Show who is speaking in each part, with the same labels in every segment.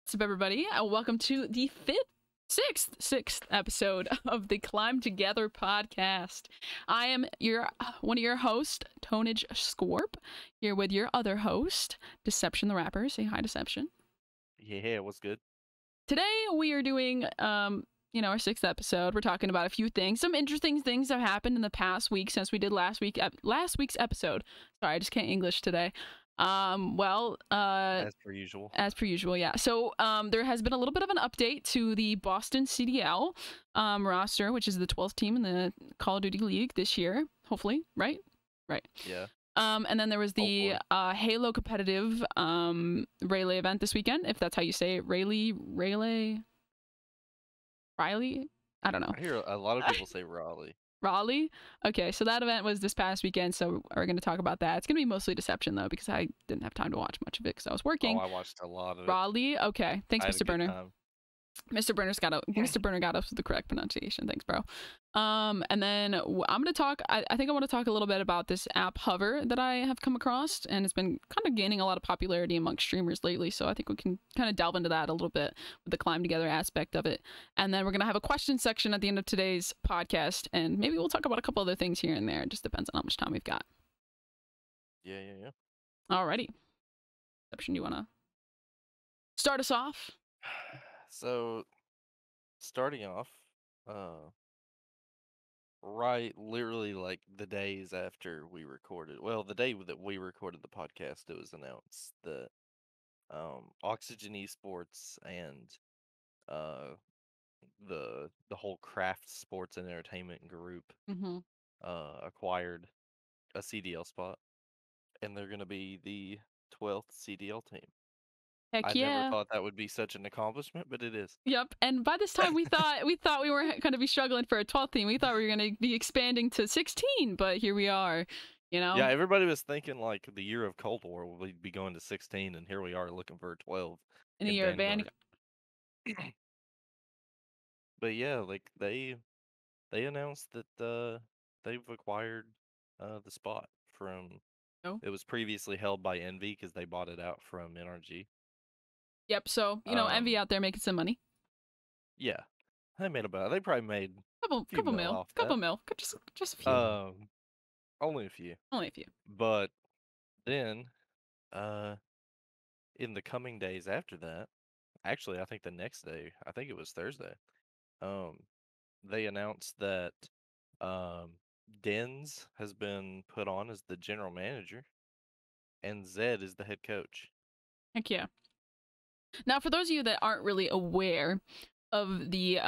Speaker 1: What's up, everybody? Welcome to the sixth episode of the Climb Together podcast. I am one of your hosts, Tonage Scorp, here with your other host, Deception the Rapper. Say hi, Deception.
Speaker 2: Yeah, what's good?
Speaker 1: Today we are doing, our sixth episode. We're talking about a few things, some interesting things that have happened in the past week since we did last week's episode. Sorry, I just can't English today.
Speaker 2: As per usual.
Speaker 1: As per usual, yeah. So, there has been a little bit of an update to the Boston CDL roster, which is the 12th team in the Call of Duty League this year. Hopefully, right? Right.
Speaker 2: Yeah.
Speaker 1: And then there was the Halo competitive Raleigh event this weekend, if that's how you say it. Raleigh? I don't know.
Speaker 2: I hear a lot of people say Raleigh.
Speaker 1: Raleigh? Okay, so that event was this past weekend, so we're going to talk about that. It's going to be mostly Deception, though, because I didn't have time to watch much of it because I was working.
Speaker 2: Oh, I watched a lot of it.
Speaker 1: Raleigh? Okay. Thanks, Mr. Burner.
Speaker 2: Time.
Speaker 1: Mr. Burner got us with the correct pronunciation. Thanks, bro. And then I'm going to talk, I think I want to talk a little bit about this app Hover that I have come across, and it's been kind of gaining a lot of popularity amongst streamers lately, so I think we can kind of delve into that a little bit with the Climb Together aspect of it. And then we're going to have a question section at the end of today's podcast, and maybe we'll talk about a couple other things here and there. It just depends on how much time we've got.
Speaker 2: Yeah.
Speaker 1: Alrighty. Deception, you want to start us off?
Speaker 2: So, starting off, literally like the days after we recorded, well, the day that we recorded the podcast, it was announced that Oxygen Esports and the whole Craft Sports and Entertainment group acquired a CDL spot, and they're going to be the 12th CDL team.
Speaker 1: Heck
Speaker 2: I
Speaker 1: yeah.
Speaker 2: never thought that would be such an accomplishment, but it is.
Speaker 1: Yep. And by this time we thought we were going to be struggling for a 12th team. We thought we were going to be expanding to 16, but here we are, you know?
Speaker 2: Yeah, everybody was thinking like the year of Cold War we'd be going to 16, and here we are looking for a 12.
Speaker 1: In the year of Vanguard.
Speaker 2: But yeah, like they announced that they've acquired the spot from It was previously held by Envy because they bought it out from NRG.
Speaker 1: Yep, so, Envy out there making some money.
Speaker 2: Yeah. They probably made
Speaker 1: couple mil. Just a few.
Speaker 2: Only a few.
Speaker 1: Only a few.
Speaker 2: But then, in the coming days after that, actually, I think the next day, I think it was Thursday, they announced that Denz has been put on as the general manager, and Zed is the head coach.
Speaker 1: Heck yeah. Now, for those of you that aren't really aware of the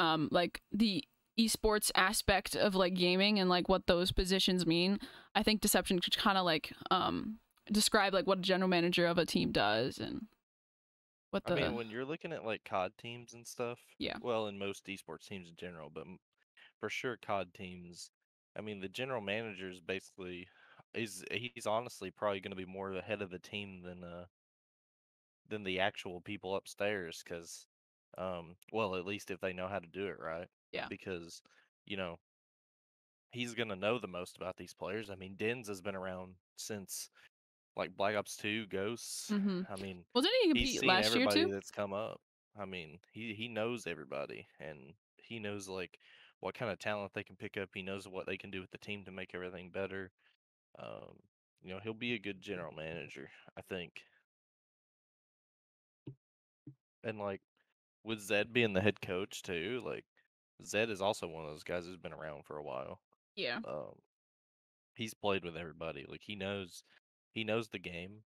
Speaker 1: the esports aspect of like gaming and like what those positions mean, I think Deception could kind of describe like what a general manager of a team does and what the.
Speaker 2: I mean, when you're looking at like COD teams and stuff,
Speaker 1: yeah.
Speaker 2: Well, in most esports teams in general, but for sure COD teams, I mean, the general manager is basically he's honestly probably going to be more the head of the team than the actual people upstairs, because well, at least if they know how to do it right.
Speaker 1: Yeah.
Speaker 2: Because he's gonna know the most about these players. I mean, Denz has been around since like Black Ops 2 Ghosts. I mean,
Speaker 1: wasn't he compete last year too?
Speaker 2: Everybody that's come up. I mean, he knows everybody, and he knows like what kind of talent they can pick up. He knows what they can do with the team to make everything better. He'll be a good general manager, I think. And like with Zed being the head coach too, like Zed is also one of those guys who's been around for a while.
Speaker 1: Yeah.
Speaker 2: He's played with everybody. Like he knows the game.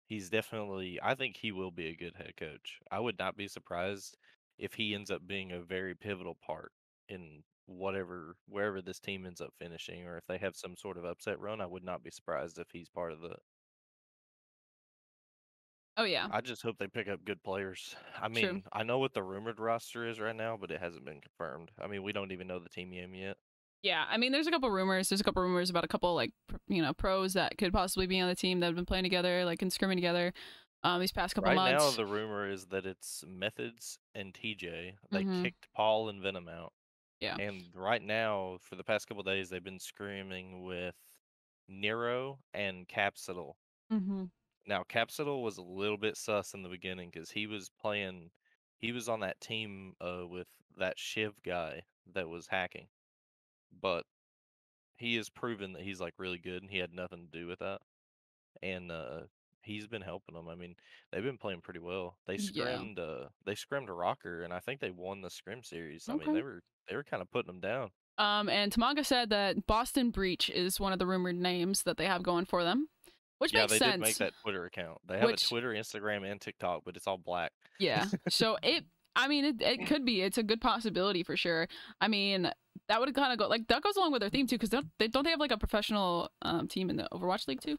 Speaker 2: He's definitely, I think he will be a good head coach. I would not be surprised if he ends up being a very pivotal part in wherever this team ends up finishing, or if they have some sort of upset run. I would not be surprised if he's part of the.
Speaker 1: Oh yeah.
Speaker 2: I just hope they pick up good players. I mean,
Speaker 1: True.
Speaker 2: I know what the rumored roster is right now, but it hasn't been confirmed. I mean, we don't even know the team name yet.
Speaker 1: Yeah, I mean, there's a couple rumors. There's a couple rumors about a couple like pros that could possibly be on the team that have been playing together, like and scrimming together, these past couple months.
Speaker 2: Right now, the rumor is that it's Methods and TJ. They kicked Paul and Venom out.
Speaker 1: Yeah.
Speaker 2: And right now, for the past couple days, they've been scrimming with Nero and Capsule. Now Capsidal was a little bit sus in the beginning because he was on that team with that Shiv guy that was hacking, but he has proven that he's like really good and he had nothing to do with that. And he's been helping them. I mean, they've been playing pretty well. They
Speaker 1: Yeah.
Speaker 2: scrimmed a rocker, and I think they won the scrim series. I mean,
Speaker 1: Okay.
Speaker 2: they were kind of putting them down.
Speaker 1: And Tamanga said that Boston Breach is one of the rumored names that they have going for them, which
Speaker 2: Yeah,
Speaker 1: makes
Speaker 2: they did make
Speaker 1: sense.
Speaker 2: that Twitter account. They have a
Speaker 1: Which,
Speaker 2: Twitter, Instagram, and TikTok, but it's all black.
Speaker 1: yeah. So I mean, it could be. It's a good possibility for sure. I mean, that would kind of go like that goes along with their theme too, because don't they have like a professional team in the Overwatch League too?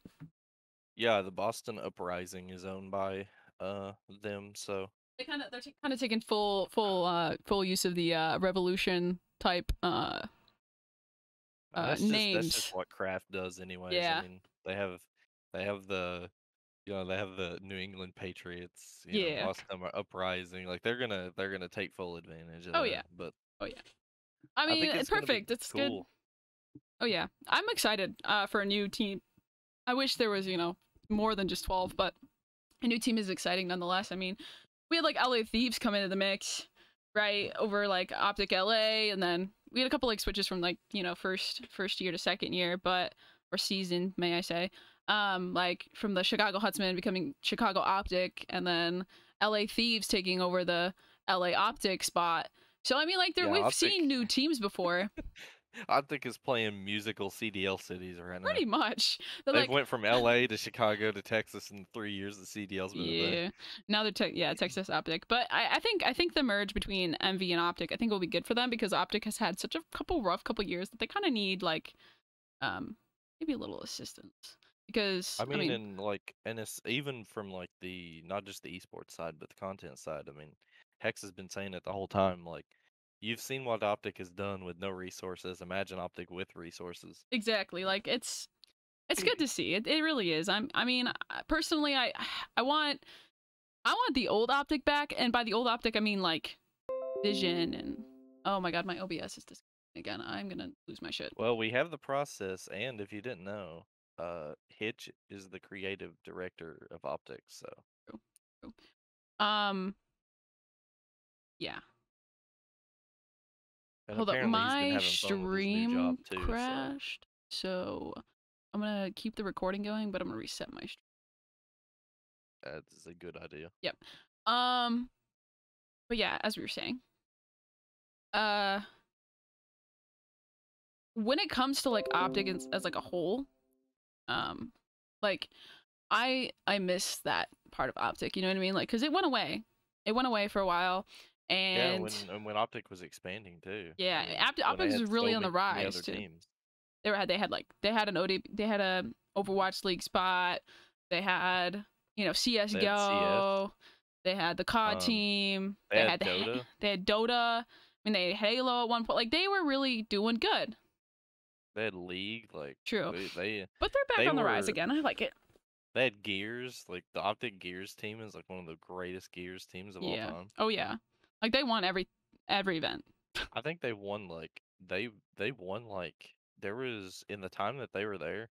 Speaker 2: Yeah, the Boston Uprising is owned by them, so
Speaker 1: They're kind of taking full use of the Revolution type
Speaker 2: that's
Speaker 1: names.
Speaker 2: just what Kraft does anyways.
Speaker 1: Yeah.
Speaker 2: I mean, they have the they have the New England Patriots,
Speaker 1: Yeah.
Speaker 2: Boston Uprising. Like they're gonna take full advantage of
Speaker 1: Oh
Speaker 2: that.
Speaker 1: yeah.
Speaker 2: But
Speaker 1: Oh yeah. I
Speaker 2: I
Speaker 1: mean,
Speaker 2: think
Speaker 1: it's
Speaker 2: it's gonna be
Speaker 1: perfect. It's good.
Speaker 2: cool.
Speaker 1: Oh yeah. I'm excited for a new team. I wish there was, more than just 12, but a new team is exciting nonetheless. I mean, we had like LA Thieves come into the mix, right? Over like Optic LA, and then we had a couple like switches from like, first year to second year, or season, may I say. Like from the Chicago Huntsmen becoming Chicago Optic, and then LA Thieves taking over the LA Optic spot. So I mean, like
Speaker 2: Yeah,
Speaker 1: we've
Speaker 2: Optic
Speaker 1: seen new teams before.
Speaker 2: Optic is playing musical CDL cities right now.
Speaker 1: Pretty much. They're
Speaker 2: They've
Speaker 1: like,
Speaker 2: went from LA to Chicago to Texas in 3 years the CDL's been a thing.
Speaker 1: yeah. Now they're Texas Optic. But I think the merge between MV and Optic I think will be good for them, because Optic has had such a rough couple years that they kind of need like maybe a little assistance. Because
Speaker 2: I mean, and it's even from like the not just the esports side, but the content side. I mean, Hex has been saying it the whole time. Like, you've seen what Optic has done with no resources. Imagine Optic with resources.
Speaker 1: exactly, like it's good to see. It really is. I mean, personally I want the old Optic back, and by the old Optic I mean like Vision and oh my god, my OBS is disconnecting again. I'm going to lose my shit.
Speaker 2: Well, we have the process, and if you didn't know, Hitch is the creative director of Optic. So
Speaker 1: True. True. Yeah.
Speaker 2: and
Speaker 1: Hold up,
Speaker 2: apparently he's been
Speaker 1: my
Speaker 2: having fun with his new job
Speaker 1: stream
Speaker 2: too.
Speaker 1: crashed, so I'm gonna keep the recording going, but I'm gonna reset my stream.
Speaker 2: That's a good idea.
Speaker 1: Yep. But yeah, as we were saying, when it comes to like Optic as like a whole, like I miss that part of Optic. You know what I mean? Like, cause it went away. It went away for a while,
Speaker 2: Yeah,
Speaker 1: and
Speaker 2: when Optic was expanding too.
Speaker 1: yeah,
Speaker 2: I mean,
Speaker 1: Optic was really on the
Speaker 2: many
Speaker 1: rise
Speaker 2: other
Speaker 1: too.
Speaker 2: teams.
Speaker 1: They had an OD, they had a Overwatch League spot. They had CS:GO. They had the COD team.
Speaker 2: They had Dota.
Speaker 1: They had Dota. I mean, they had Halo at one point. Like they were really doing good.
Speaker 2: They had League. Like
Speaker 1: True.
Speaker 2: they
Speaker 1: But they're back on the rise again. I like it.
Speaker 2: They had Gears. Like the Optic Gears team is like one of the greatest Gears teams of all time.
Speaker 1: Oh yeah. Like they won every event.
Speaker 2: I think they won like they won like there was in the time that they were there.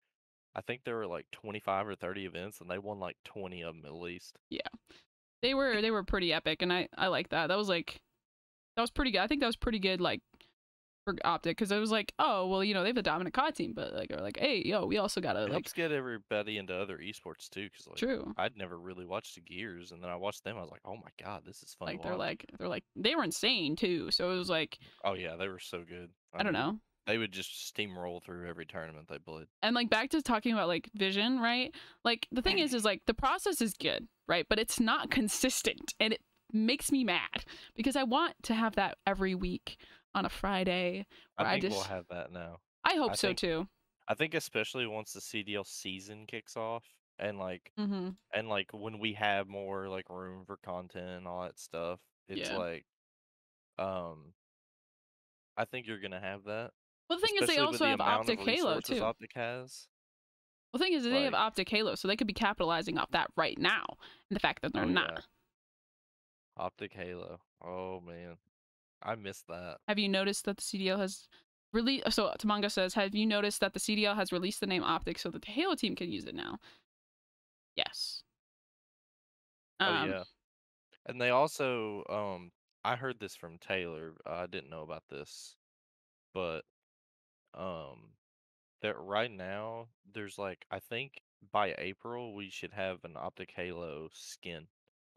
Speaker 2: I think there were like 25 or 30 events, and they won like 20 of them at least.
Speaker 1: Yeah, they were pretty epic, and I like that. That was pretty good. I think that was pretty good, like for Optic, because it was like, oh well, they have a dominant COD team, but like, or like, hey, yo, we also gotta
Speaker 2: It
Speaker 1: like
Speaker 2: helps get everybody into other esports too, because like
Speaker 1: true.
Speaker 2: I'd never really watched the Gears, and then I watched them. I was like, oh my god, this is fun.
Speaker 1: Like
Speaker 2: to watch.
Speaker 1: they were insane too. So it was like,
Speaker 2: oh yeah, they were so good.
Speaker 1: I don't know.
Speaker 2: They would just steamroll through every tournament they played.
Speaker 1: And like back to talking about like vision, right? Like the thing is like the process is good, right? But it's not consistent, and it makes me mad because I want to have that every week on a Friday.
Speaker 2: I think we'll have that now.
Speaker 1: I hope so too.
Speaker 2: I think especially once the CDL season kicks off, and like when we have more like room for content and all that stuff, it's like I think you're gonna have that.
Speaker 1: Well, the thing is, they also have Optic Halo too.
Speaker 2: Optic has.
Speaker 1: Well, the thing is, they have Optic Halo, so they could be capitalizing off that right now, and the fact that they're not.
Speaker 2: Yeah. Optic Halo. Oh man, I missed that.
Speaker 1: Have you noticed that the CDL has released? So Tamanga says, have you noticed that the CDL has released the name Optic so that the Halo team can use it now? Yes.
Speaker 2: Oh yeah. And they also I heard this from Taylor. I didn't know about this, but um that right now there's like I think by April we should have an Optic Halo skin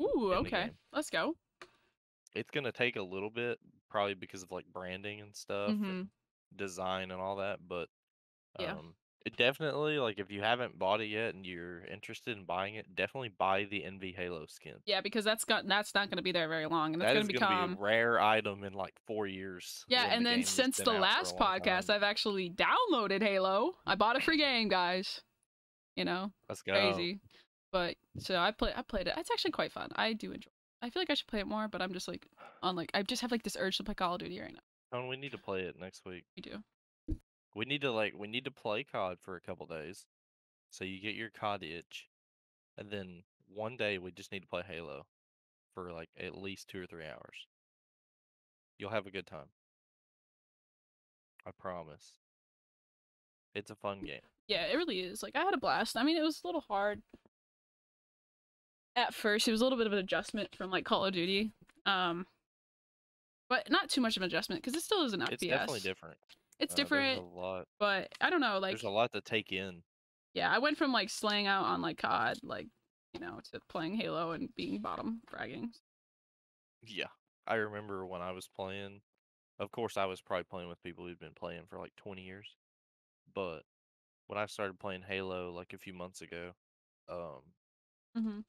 Speaker 1: Ooh,
Speaker 2: in the
Speaker 1: okay.
Speaker 2: game.
Speaker 1: Let's go.
Speaker 2: It's gonna take a little bit, probably because of like branding and stuff
Speaker 1: Mm-hmm.
Speaker 2: and design and all that, but
Speaker 1: Yeah.
Speaker 2: it definitely like if you haven't bought it yet and you're interested in buying it, definitely buy the NV Halo skin.
Speaker 1: Yeah, because that's not going to be there very long, and it's
Speaker 2: That
Speaker 1: going
Speaker 2: is
Speaker 1: to
Speaker 2: gonna be a
Speaker 1: become.
Speaker 2: rare item in like 4 years
Speaker 1: Yeah,
Speaker 2: when
Speaker 1: and
Speaker 2: the
Speaker 1: then
Speaker 2: game has
Speaker 1: since
Speaker 2: been
Speaker 1: the
Speaker 2: out for a
Speaker 1: last
Speaker 2: long
Speaker 1: podcast,
Speaker 2: time.
Speaker 1: I've actually downloaded Halo. I bought a free game, guys. You know,
Speaker 2: Let's go.
Speaker 1: crazy. But so I played it. It's actually quite fun. I do enjoy it. I feel like I should play it more, but I'm just like on like I just have like this urge to play Call of Duty right now.
Speaker 2: Tone, we need to play it next week.
Speaker 1: We do.
Speaker 2: We need to play COD for a couple days. So you get your COD itch, and then one day we just need to play Halo for like at least 2 or 3 hours. You'll have a good time. I promise. It's a fun game.
Speaker 1: Yeah, it really is. Like I had a blast. I mean, it was a little hard at first. It was a little bit of an adjustment from like Call of Duty. But not too much of an adjustment because it still is an FPS.
Speaker 2: It's definitely different.
Speaker 1: It's
Speaker 2: There's
Speaker 1: different,
Speaker 2: a lot.
Speaker 1: but I don't know. Like
Speaker 2: There's a lot to take in.
Speaker 1: yeah, I went from like slaying out on like COD, like you know, to playing Halo and being bottom fragging.
Speaker 2: Yeah. I remember when I was playing. Of course, I was probably playing with people who'd been playing for like 20 years. But when I started playing Halo like a few months ago, um,
Speaker 1: Mm-hmm.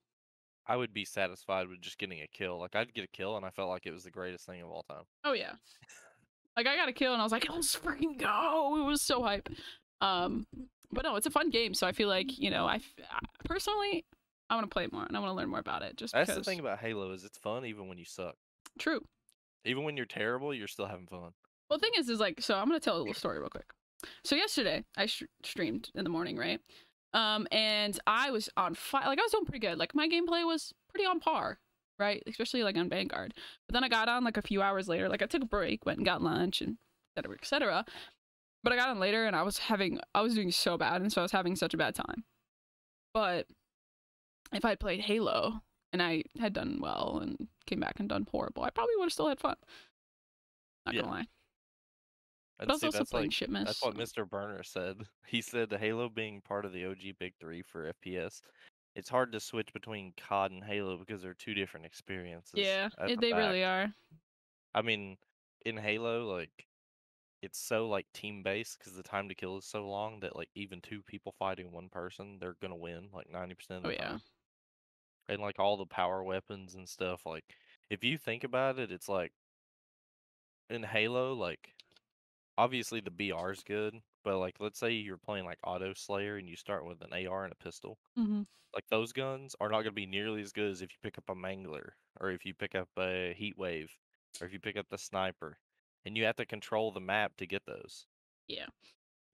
Speaker 2: I would be satisfied with just getting a kill. Like I'd get a kill, and I felt like it was the greatest thing of all time.
Speaker 1: Oh yeah, like I got a kill and I was like, let's freaking go! It was so hype. But no, it's a fun game. So I feel like you know, personally, I want to play it more and I want to learn more about it. Just
Speaker 2: That's
Speaker 1: because.
Speaker 2: the thing about Halo is it's fun even when you suck.
Speaker 1: True.
Speaker 2: Even when you're terrible, you're still having fun.
Speaker 1: Well, the thing is like, so I'm gonna tell a little story real quick. So yesterday I streamed in the morning, right? And I was on fire. Like I was doing pretty good. Like my gameplay was pretty on par, right? Especially like on Vanguard. But then I got on like a few hours later. Like I took a break, went and got lunch, and etc. etc. But I got on later, and I was doing so bad, and so I was having such a bad time. But if I had played Halo and I had done well and came back and done horrible, I probably would have still had fun. Not gonna lie.
Speaker 2: And
Speaker 1: But I was
Speaker 2: see,
Speaker 1: also
Speaker 2: that's
Speaker 1: playing
Speaker 2: like
Speaker 1: Shipmas.
Speaker 2: that's what Mr. Burner said. He said the Halo being part of the OG Big Three for FPS, it's hard to switch between COD and Halo because they're two different experiences.
Speaker 1: Yeah,
Speaker 2: That's a
Speaker 1: they
Speaker 2: fact.
Speaker 1: really are.
Speaker 2: I mean, in Halo, like it's so like team based because the time to kill is so long that like even two people fighting one person, they're gonna win like 90% of the time. And like all the power weapons and stuff, like if you think about it, it's like in Halo, like obviously the BR is good, but like let's say you're playing like Auto Slayer and you start with an AR and a pistol.
Speaker 1: Mm-hmm.
Speaker 2: Like those guns are not going to be nearly as good as if you pick up a Mangler or if you pick up a Heat Wave or if you pick up the Sniper. And you have to control the map to get those.
Speaker 1: Yeah.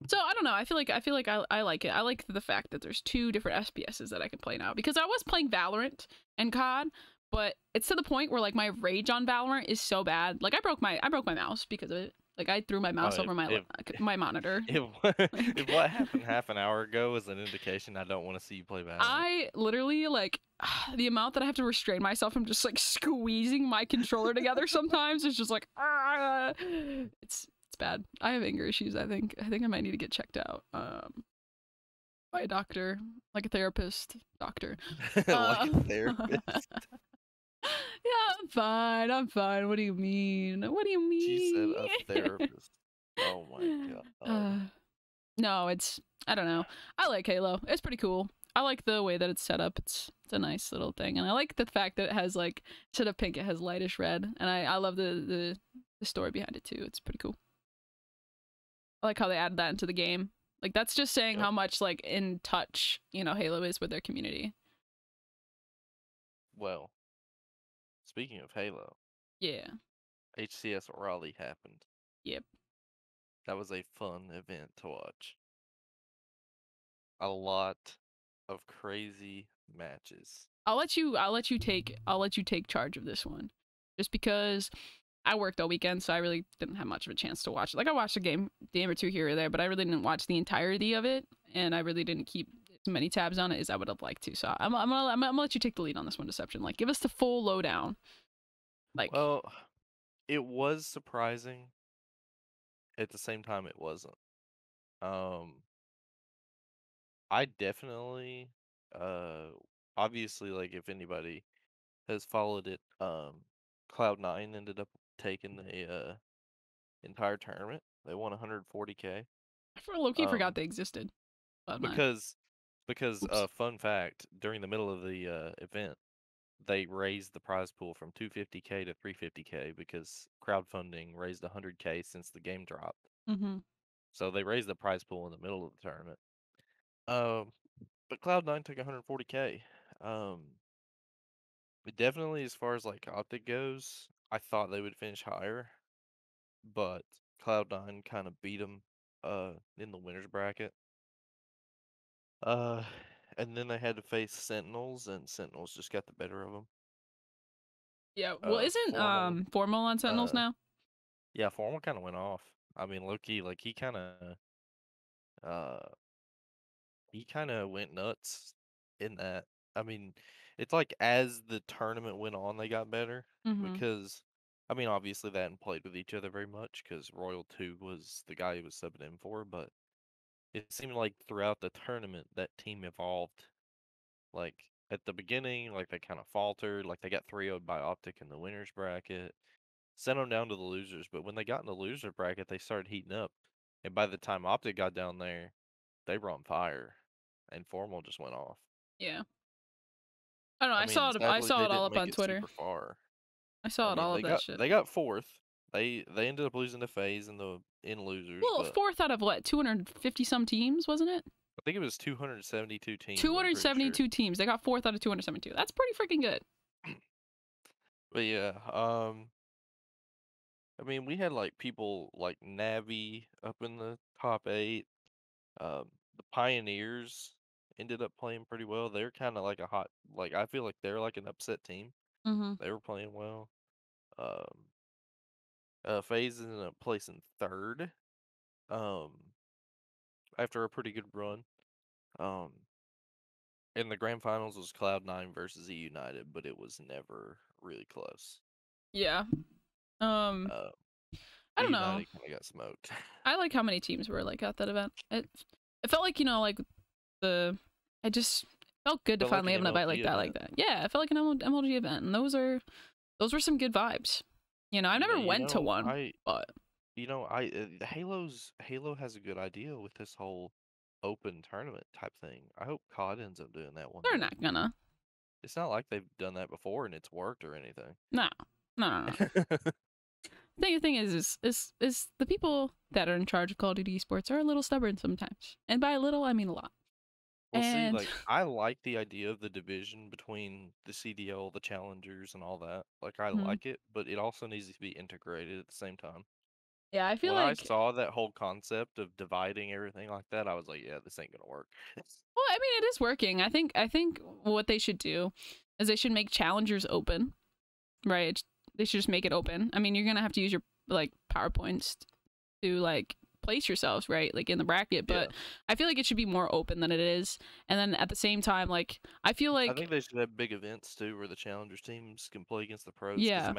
Speaker 1: So I don't know. I feel like I like it. I like the fact that there's two different SPSs that I can play now because I was playing Valorant and COD, but it's to the point where like my rage on Valorant is so bad. Like I broke my mouse because of it. Like I threw my mouse over my monitor.
Speaker 2: If what happened half an hour ago is an indication, I don't want to see you play Valorant.
Speaker 1: I literally like the amount that I have to restrain myself from just like squeezing my controller together sometimes is just like it's bad. I have anger issues. I think I might need to get checked out by a doctor, like a therapist doctor.
Speaker 2: Like a therapist.
Speaker 1: Yeah, I'm fine. What do you mean? What do you mean?
Speaker 2: She said a therapist. Oh my god.
Speaker 1: No, I don't know. I like Halo. It's pretty cool. I like the way that it's set up. It's a nice little thing, and I like the fact that it has like instead of pink, it has lightish red, and I love the story behind it too. It's pretty cool. I like how they added that into the game. Like that's just saying how much like in touch, you know, Halo is with their community.
Speaker 2: Well, speaking of Halo.
Speaker 1: Yeah.
Speaker 2: HCS Raleigh happened.
Speaker 1: Yep.
Speaker 2: That was a fun event to watch. A lot of crazy matches.
Speaker 1: I'll let you take charge of this one. Just because I worked all weekend, so I really didn't have much of a chance to watch it. Like I watched a game or two here or there, but I really didn't watch the entirety of it, and I really didn't keep as many tabs on it as I would have liked to. So I'm gonna let you take the lead on this one, Deception. Like, give us the full lowdown. Like,
Speaker 2: Well, it was surprising. At the same time, it wasn't. Um, I definitely, uh, obviously, like if anybody has followed it, Cloud9 ended up taking the entire tournament. They won 140K.
Speaker 1: I for low-key forgot
Speaker 2: Um,
Speaker 1: they existed. Cloud9.
Speaker 2: because because
Speaker 1: Oops.
Speaker 2: fun fact, during the middle of the event, they raised the prize pool from 250K to 350K because crowdfunding raised 100K since the game dropped.
Speaker 1: Mm-hmm.
Speaker 2: So they raised the prize pool in the middle of the tournament. Um, but Cloud9 took 140K. Um, but definitely as far as like Optic goes, I thought they would finish higher, but Cloud9 kind of beat them in the winners bracket. Uh, and then they had to face Sentinels, and Sentinels just got the better of them.
Speaker 1: Yeah. Well, isn't
Speaker 2: Formal,
Speaker 1: Formal on Sentinels
Speaker 2: uh,
Speaker 1: now?
Speaker 2: yeah, Formal kind of went off. I mean, Loki, like uh, he kind of went nuts in that. I mean, it's like as the tournament went on, they got better
Speaker 1: Mm-hmm.
Speaker 2: because, I mean, obviously they hadn't played with each other very much because Royal 2 was the guy he was subbing in for, but it seemed like throughout the tournament that team evolved. Like at the beginning, like they kind of faltered, like they got 3-0'd by Optic in the winners bracket, sent them down to the losers, but when they got in the loser bracket, they started heating up. And by the time Optic got down there, they were on fire, and Formal just went off.
Speaker 1: Yeah. I don't know.
Speaker 2: I mean,
Speaker 1: I
Speaker 2: sadly,
Speaker 1: saw
Speaker 2: they
Speaker 1: it all
Speaker 2: didn't
Speaker 1: up
Speaker 2: make
Speaker 1: on
Speaker 2: it
Speaker 1: Twitter.
Speaker 2: super far.
Speaker 1: I saw
Speaker 2: I
Speaker 1: it
Speaker 2: mean,
Speaker 1: all of that shit.
Speaker 2: they got fourth. They ended up losing to FaZe in losers,
Speaker 1: Well,
Speaker 2: but
Speaker 1: fourth out of what, 250 some teams, wasn't it?
Speaker 2: I think it was 272 teams. I'm pretty sure.
Speaker 1: 272 teams. They got fourth out of 272. That's pretty freaking good.
Speaker 2: But yeah, I mean, we had like people like Navi up in the top 8. The Pioneers ended up playing pretty well. They're kind of like a hot, like I feel like they're like an upset team.
Speaker 1: Mm-hmm.
Speaker 2: They were playing well. Um, FaZe ended up placing third. Um, after a pretty good run. Um, in the grand finals was Cloud9 versus E United, but it was never really close.
Speaker 1: Yeah.
Speaker 2: Uh,
Speaker 1: I
Speaker 2: E
Speaker 1: don't know.
Speaker 2: United kind of got smoked.
Speaker 1: I like how many teams were like at that event. It felt like, like it just felt good to
Speaker 2: Felt like
Speaker 1: finally
Speaker 2: an
Speaker 1: have an event like
Speaker 2: MLG
Speaker 1: that,
Speaker 2: event.
Speaker 1: Yeah, it felt like an MLG event, and those were some good vibes. I never went to one, but
Speaker 2: Halo has a good idea with this whole open tournament type thing. I hope COD ends up doing that one
Speaker 1: they're
Speaker 2: day.
Speaker 1: not gonna.
Speaker 2: It's not like they've done that before and it's worked or anything.
Speaker 1: No. The thing is the people that are in charge of Call of Duty Esports are a little stubborn sometimes, and by a little I mean a lot.
Speaker 2: Well, see,
Speaker 1: And
Speaker 2: like I like the idea of the division between the CDL, the challengers, and all that. Like I
Speaker 1: Mhm.
Speaker 2: like it, but it also needs to be integrated at the same time.
Speaker 1: Yeah, I feel
Speaker 2: When I
Speaker 1: like,
Speaker 2: saw that whole concept of dividing everything like that, I was like, yeah, this ain't gonna work.
Speaker 1: well, I mean, it is working. I think what they should do is they should make challengers open, right? They should just make it open. I mean, you're gonna have to use your like PowerPoints to like place yourselves, right, like in the bracket,
Speaker 2: Yeah.
Speaker 1: but I feel like it should be more open than it is. And then at the same time, like I feel
Speaker 2: I
Speaker 1: like,
Speaker 2: think they should have big events too, where the challengers teams can play against the pros. Because
Speaker 1: yeah,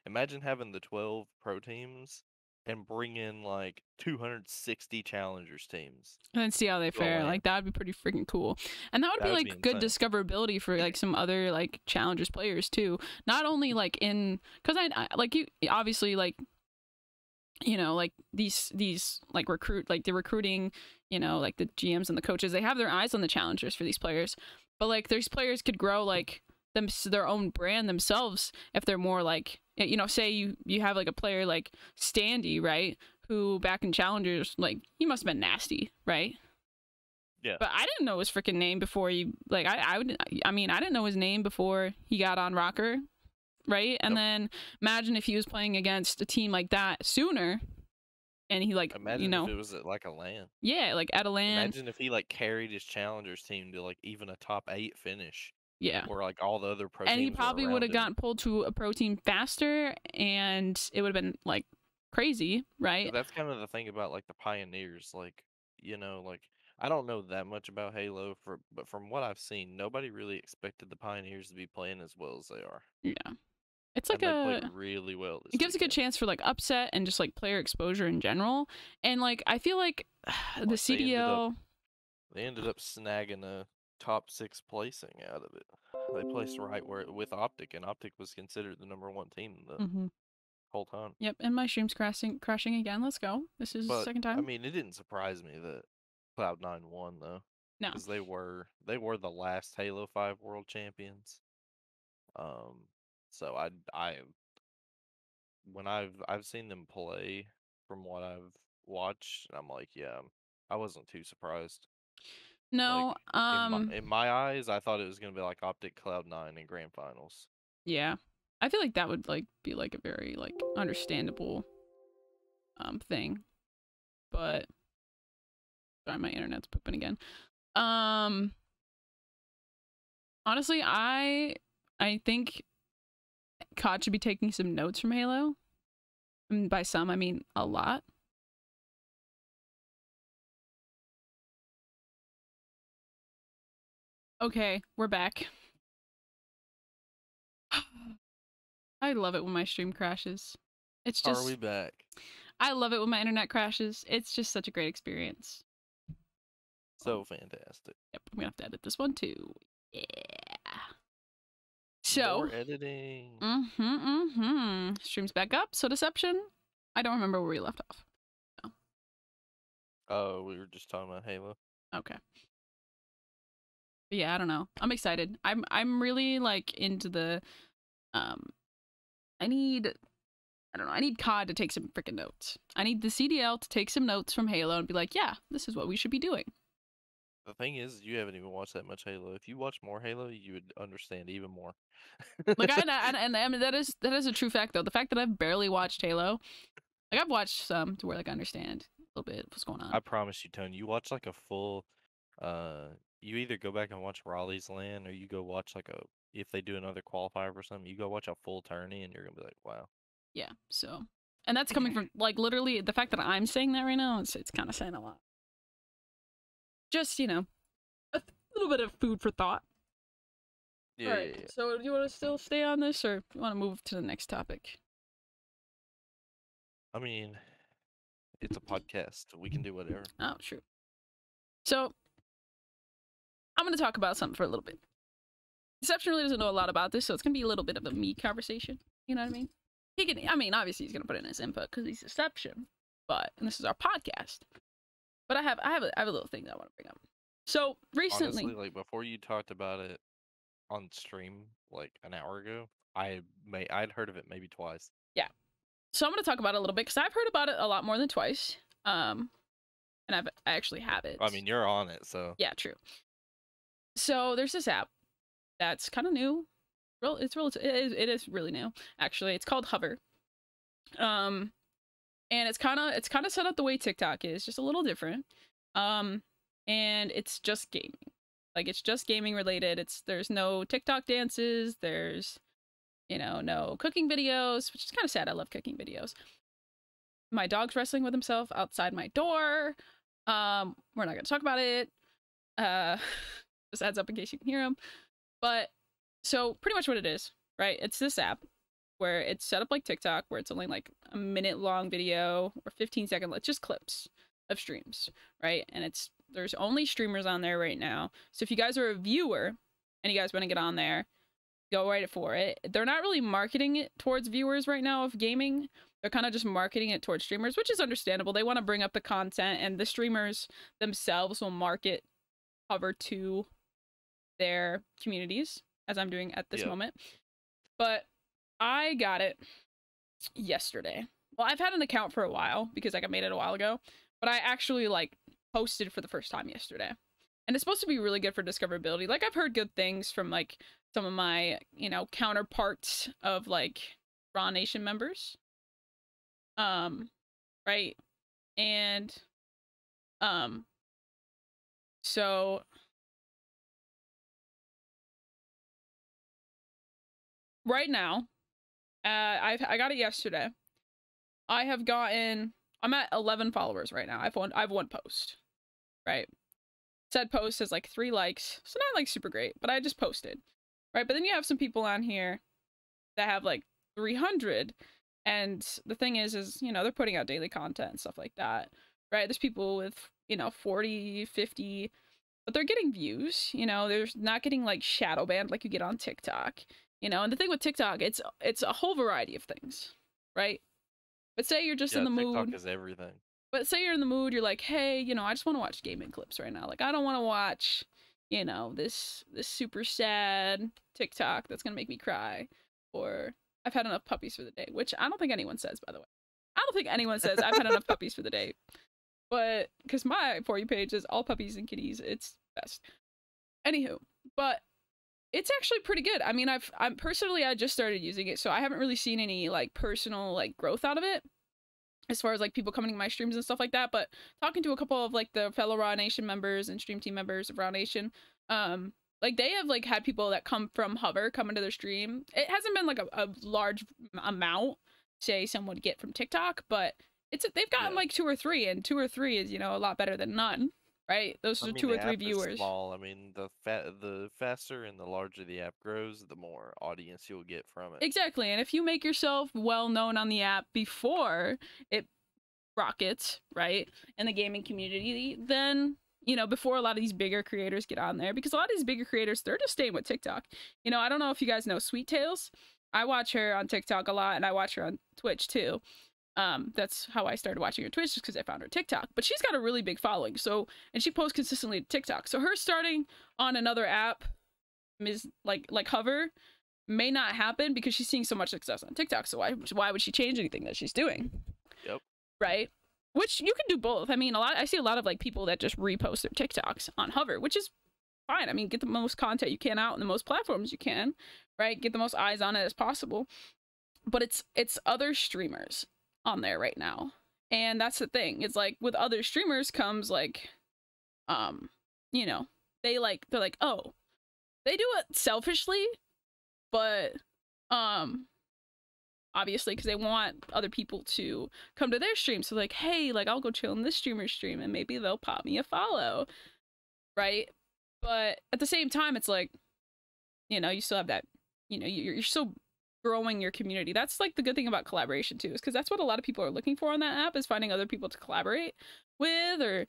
Speaker 2: imagine having the 12 pro teams and bring in like 260 challengers teams
Speaker 1: and then see how they
Speaker 2: to a
Speaker 1: fare.
Speaker 2: LAN.
Speaker 1: Like that would be pretty freaking cool, and that would
Speaker 2: That
Speaker 1: be
Speaker 2: would be
Speaker 1: like good
Speaker 2: insane.
Speaker 1: discoverability for like some other like challengers players too. Not only like in, because I like you obviously like, like these like the recruiting, like the GMs and the coaches, they have their eyes on the challengers for these players, but like these players could grow like their own brand themselves if they're more like, say you have like a player like Standy, right, who back in challengers, like he must have been nasty, right?
Speaker 2: Yeah.
Speaker 1: But I didn't know his freaking name before he, like, I mean, I didn't know his name before he got on Rocker, right? And
Speaker 2: Yep.
Speaker 1: then imagine if he was playing against a team like that sooner, and he like,
Speaker 2: Imagine if it was at like a LAN.
Speaker 1: yeah, like at a LAN,
Speaker 2: Imagine if he like carried his challengers team to like even a top 8 finish,
Speaker 1: yeah.
Speaker 2: where like all the other pro
Speaker 1: And he
Speaker 2: teams were
Speaker 1: probably would
Speaker 2: around
Speaker 1: have
Speaker 2: him.
Speaker 1: gotten pulled to a pro team faster, and it would have been like crazy, right?
Speaker 2: But that's kind of the thing about like the pioneers, like like I don't know that much about Halo, but from what I've seen, nobody really expected the Pioneers to be playing as well as they are.
Speaker 1: Yeah. It's like
Speaker 2: And they played really well this
Speaker 1: it gives a good
Speaker 2: weekend.
Speaker 1: chance for like upset and just like player exposure in general. And like I feel like the
Speaker 2: Like,
Speaker 1: CDL
Speaker 2: they ended up snagging a top 6 placing out of it. They placed right where with Optic, and Optic was considered the #1 team the whole time.
Speaker 1: Yep, and my stream's crashing again. Let's go. This is the
Speaker 2: But
Speaker 1: second
Speaker 2: I
Speaker 1: time.
Speaker 2: mean, it didn't surprise me that Cloud9 won though,
Speaker 1: No.
Speaker 2: because they were the last Halo 5 world champions. So I when I've seen them play from what I've watched, I'm like, yeah, I wasn't too surprised. Like
Speaker 1: No,
Speaker 2: in my eyes, I thought it was gonna be like Optic Cloud9 in grand finals.
Speaker 1: yeah. I feel like that would like be like a very like understandable thing. But sorry, my internet's pooping again. Honestly, I think COD should be taking some notes from Halo. And by some, I mean a lot. Okay, we're back. I love it when my stream crashes. It's just...
Speaker 2: Are we back?
Speaker 1: I love it when my internet crashes. It's just such a great experience.
Speaker 2: So fantastic.
Speaker 1: Yep, I'm gonna have to edit this one too. Yeah. So...
Speaker 2: More editing.
Speaker 1: Stream's back up. So Deception. I don't remember where we left off. No.
Speaker 2: Oh, we were just talking about Halo.
Speaker 1: Okay. But yeah, I don't know. I'm excited. I'm really like into the I need COD to take some freaking notes. I need the CDL to take some notes from Halo and be like, yeah, this is what we should be doing.
Speaker 2: The thing is, you haven't even watched that much Halo. If you watch more Halo, you would understand even more.
Speaker 1: Like I mean that is a true fact though. The fact that I've barely watched Halo, like I've watched some to where like I understand a little bit what's going on.
Speaker 2: I promise you, Tony, you watch like a full you either go back and watch Raleigh's LAN, or you go watch like if they do another qualifier or something, you go watch a full tourney and you're gonna be like, wow.
Speaker 1: Yeah, so, and that's coming from like literally the fact that I'm saying that right now, it's kind of saying a lot. Just, you know, a little bit of food for thought.
Speaker 2: Yeah,
Speaker 1: All right,
Speaker 2: yeah.
Speaker 1: so do you want to still stay on this, or do you want to move to the next topic?
Speaker 2: I mean, it's a podcast. We can do whatever.
Speaker 1: Oh, true. So, I'm going to talk about something for a little bit. Deception really doesn't know a lot about this, so it's going to be a little bit of a me conversation. You know what I mean? I mean, obviously he's going to put in his input because he's Deception, and this is our podcast. But I have a little thing that I want to bring up. So, recently...
Speaker 2: Honestly, like, before you talked about it on stream, like, an hour ago, I'd heard of it maybe twice.
Speaker 1: Yeah. So I'm going to talk about it a little bit, because I've heard about it a lot more than twice. And I actually have it.
Speaker 2: I mean, you're on it, so...
Speaker 1: Yeah, true. So, there's this app that's kind of new. It is really new, actually. It's called Hover. And it's kind of set up the way TikTok is, just a little different. And it's just gaming. Like, it's just gaming related. There's no TikTok dances, there's, you know, no cooking videos, which is kind of sad. I love cooking videos. My dog's wrestling with himself outside my door. We're not gonna talk about it. Just adds up in case you can hear him. But so pretty much what it is, right? It's this app where it's set up like TikTok, where it's only like a minute long video or 15-second, it's just clips of streams, right? And there's only streamers on there right now. So if you guys are a viewer and you guys want to get on there, go right for it. They're not really marketing it towards viewers right now of gaming. They're kind of just marketing it towards streamers, which is understandable. They want to bring up the content, and the streamers themselves will market Hover to their communities, as I'm doing at this moment. But I got it yesterday. Well, I've had an account for a while because like I made it a while ago, but I actually like posted for the first time yesterday. And it's supposed to be really good for discoverability. Like, I've heard good things from like some of my, you know, counterparts of like Raw Nation members. Right? And so right now, I got it yesterday. I'm at 11 followers right now. I've one post, right? said post has like 3 likes, so not like super great, but I just posted, right? But then you have some people on here that have like 300, and the thing is you know, they're putting out daily content and stuff like that, right? There's people with, you know, 40, 50, but they're getting views, you know, they're not getting like shadow banned like you get on TikTok, you know. And the thing with TikTok, it's a whole variety of things, right? But say you're just in
Speaker 2: Yeah,
Speaker 1: the
Speaker 2: TikTok
Speaker 1: mood,
Speaker 2: is everything.
Speaker 1: but say you're in the mood, you're like, hey, you know, I just want to watch gaming clips right now. Like, I don't want to watch, you know, this super sad TikTok that's gonna make me cry, or I've had enough puppies for the day, which I don't think anyone says, by the way. I don't think anyone says I've had enough puppies for the day, but because my For You page is all puppies and kitties, it's best. Anywho, but it's actually pretty good. I mean, I'm personally, I just started using it, so I haven't really seen any like personal like growth out of it, as far as like people coming to my streams and stuff like that. But talking to a couple of like the fellow Raw Nation members and stream team members of Raw Nation, like they have like had people that come from Hover come into their stream. It hasn't been like a large amount, say some would get from TikTok, but they've gotten like 2 or 3, and 2 or 3 is, you know, a lot better than none, right? Those are 2 or 3 viewers.
Speaker 2: Is small. I mean, the faster and the larger the app grows, the more audience you'll get from it.
Speaker 1: Exactly. And if you make yourself well known on the app before it rockets, right, in the gaming community, then, you know, before a lot of these bigger creators get on there, because a lot of these bigger creators, they're just staying with TikTok. You know, I don't know if you guys know Sweet Tails. I watch her on TikTok a lot, and I watch her on Twitch too. That's how I started watching her Twitch, just because I found her TikTok. But she's got a really big following, so, and she posts consistently to TikTok. So her starting on another app is like Hover may not happen because she's seeing so much success on TikTok. So why would she change anything that she's doing?
Speaker 2: Yep.
Speaker 1: Right? Which you can do both. I mean, I see a lot of like people that just repost their TikToks on Hover, which is fine. I mean, get the most content you can out on the most platforms you can, right? Get the most eyes on it as possible. But it's other streamers on there right now. And that's the thing. It's like with other streamers comes like you know, they're like, oh, they do it selfishly, but obviously because they want other people to come to their stream. So like, hey, like I'll go chill in this streamer's stream and maybe they'll pop me a follow, right? But at the same time, it's like, you know, you still have that, you know, you're still growing your community. That's like the good thing about collaboration too, is because that's what a lot of people are looking for on that app, is finding other people to collaborate with, or